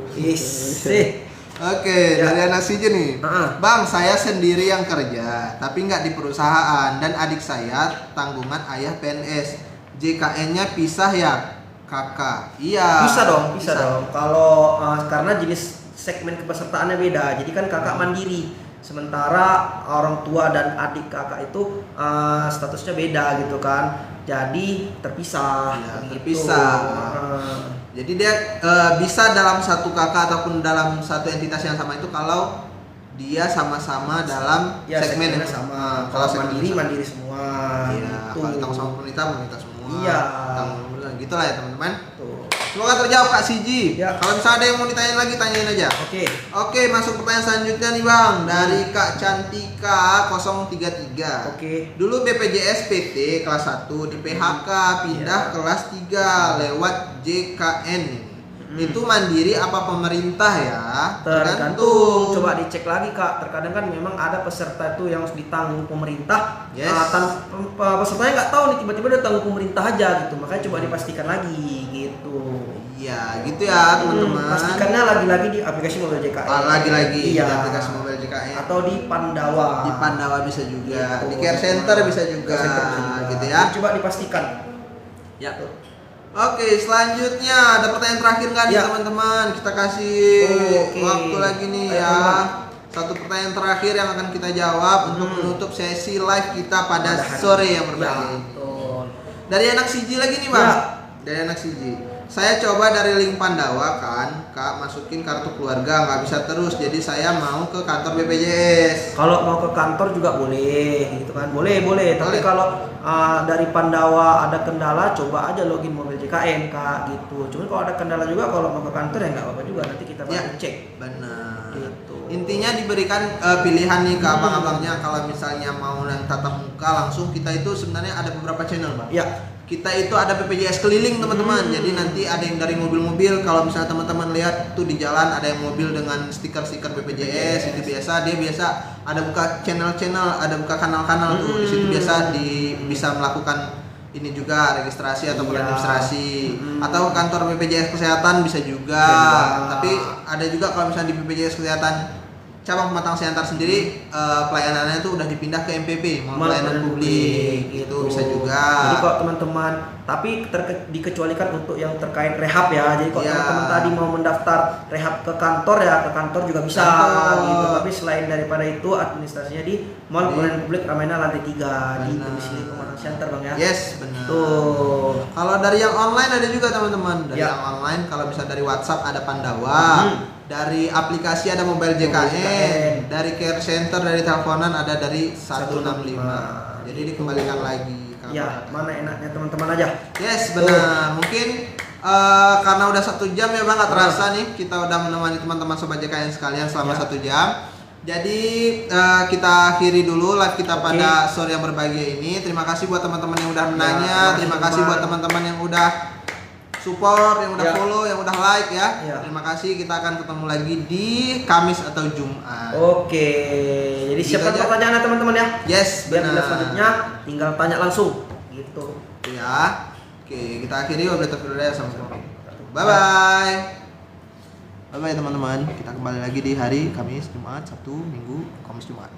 S1: Oke, dari anak Siji nih. Bang, saya sendiri yang kerja, tapi nggak di perusahaan dan adik saya tanggungan ayah PNS. JKN-nya pisah ya, Kakak? Iya.
S2: Bisa dong. Kalau karena jenis segmen kepesertaannya beda. Jadi kan kakak mandiri, sementara orang tua dan adik kakak itu statusnya beda gitu kan. Jadi terpisah.
S1: Terpisah. Jadi dia bisa dalam satu kakak ataupun dalam satu entitas yang sama itu kalau dia sama-sama dalam segmen yang sama.
S2: Kalau mandiri semua.
S1: Iya. Kalau ditanggung sama pemerintah semua.
S2: Iya.
S1: Gitulah ya teman-teman. Semoga terjawab Kak Siji. Kalau misalnya ada yang mau ditanyain lagi, tanyain aja. Oke, masuk pertanyaan selanjutnya nih Bang. Dari Kak Cantika 033. Dulu BPJS PT kelas 1 di PHK pindah kelas 3 lewat JKN. Itu mandiri apa pemerintah ya?
S2: Tergantung. Coba dicek lagi Kak. Terkadang kan memang ada peserta itu yang harus ditanggung pemerintah. Pesertanya nggak tahu nih, tiba-tiba dia tanggung pemerintah aja gitu. Makanya coba dipastikan lagi gitu.
S1: Iya, gitu ya teman-teman.
S2: Pastikannya lagi-lagi di aplikasi Mobile JKN.
S1: Lagi-lagi di aplikasi Mobile JKN.
S2: Atau di Pandawa.
S1: Di Pandawa bisa juga. Di Care Center bisa juga. Gitu ya.
S2: Coba dipastikan.
S1: Ya. Oke, selanjutnya ada pertanyaan terakhir kan nih teman-teman. Kita kasih waktu lagi nih ya. Satu pertanyaan terakhir yang akan kita jawab untuk menutup sesi live kita pada sore yang berbeda. Dari anak Siji lagi nih Bang. Dari anak Siji. Saya coba dari link Pandawa kan, Kak, masukin kartu keluarga nggak bisa terus. Jadi saya mau ke kantor BPJS.
S2: Kalau mau ke kantor juga boleh, gitu kan? Boleh. Tapi kalau dari Pandawa ada kendala, coba aja login Mobile JKN Kak, gitu. Cuma kalau ada kendala juga, kalau mau ke kantor ya nggak apa-apa juga. Nanti kita bantu cek.
S1: Benar.
S2: Gitu.
S1: Intinya diberikan pilihan nih ke abang-abangnya. Kalau misalnya mau yang tatap muka langsung, kita itu sebenarnya ada beberapa channel Bang. Kita itu ada BPJS keliling teman-teman. Jadi nanti ada yang dari mobil-mobil. Kalau misalnya teman-teman lihat tuh di jalan ada yang mobil dengan stiker-stiker BPJS, itu biasa dia biasa ada buka channel-channel, ada buka kanal-kanal tuh. Di situ biasa bisa melakukan ini juga registrasi atau administrasi. Atau kantor BPJS Kesehatan bisa juga. Tapi ada juga kalau misalnya di BPJS Kesehatan cabang Pematang Siantar sendiri pelayanannya itu udah dipindah ke MPP, pelayanan publik gitu. Bisa juga.
S2: Jadi kalau teman-teman, tapi dikecualikan untuk yang terkait rehab ya. Jadi kalau teman-teman tadi mau mendaftar rehab ke kantor ya, ke kantor juga bisa gitu. Tapi selain dari daripada itu administrasinya di Mall Pelayanan Publik Ramayana lantai 3 di
S1: Benar.
S2: Domisili Pematang Center Bang ya.
S1: Yes, benar.
S2: Tuh.
S1: Kalau dari yang online ada juga teman-teman. Dari
S2: Ya.
S1: yang online kalau bisa dari WhatsApp ada Pandawa. Dari aplikasi ada Mobile JKN. Dari care center dari teleponan ada dari 165. Jadi dikembalikan lagi.
S2: Ya, mana enaknya teman-teman aja.
S1: Yes, benar. Mungkin karena udah 1 jam ya Bang, gak terasa nih kita udah menemani teman-teman Sobat JKN sekalian selama 1 jam. Jadi kita akhiri dulu live kita pada sore yang berbahagia ini. Terima kasih buat teman-teman yang udah menanya. Terima kasih buat teman-teman yang udah support, yang udah follow, yang udah like ya. Terima kasih. Kita akan ketemu lagi di Kamis atau Jumat.
S2: Oke. Jadi siapkan pertanyaan teman-teman ya.
S1: Yes,
S2: Biar
S1: benar.
S2: selanjutnya tinggal tanya langsung gitu.
S1: Ya. Oke, kita akhiri wabillahi taufiq wal hidayah. Bye bye. Bye bye teman-teman. Kita kembali lagi di hari Kamis, Jumat, Sabtu, Minggu, Kamis, Jumat.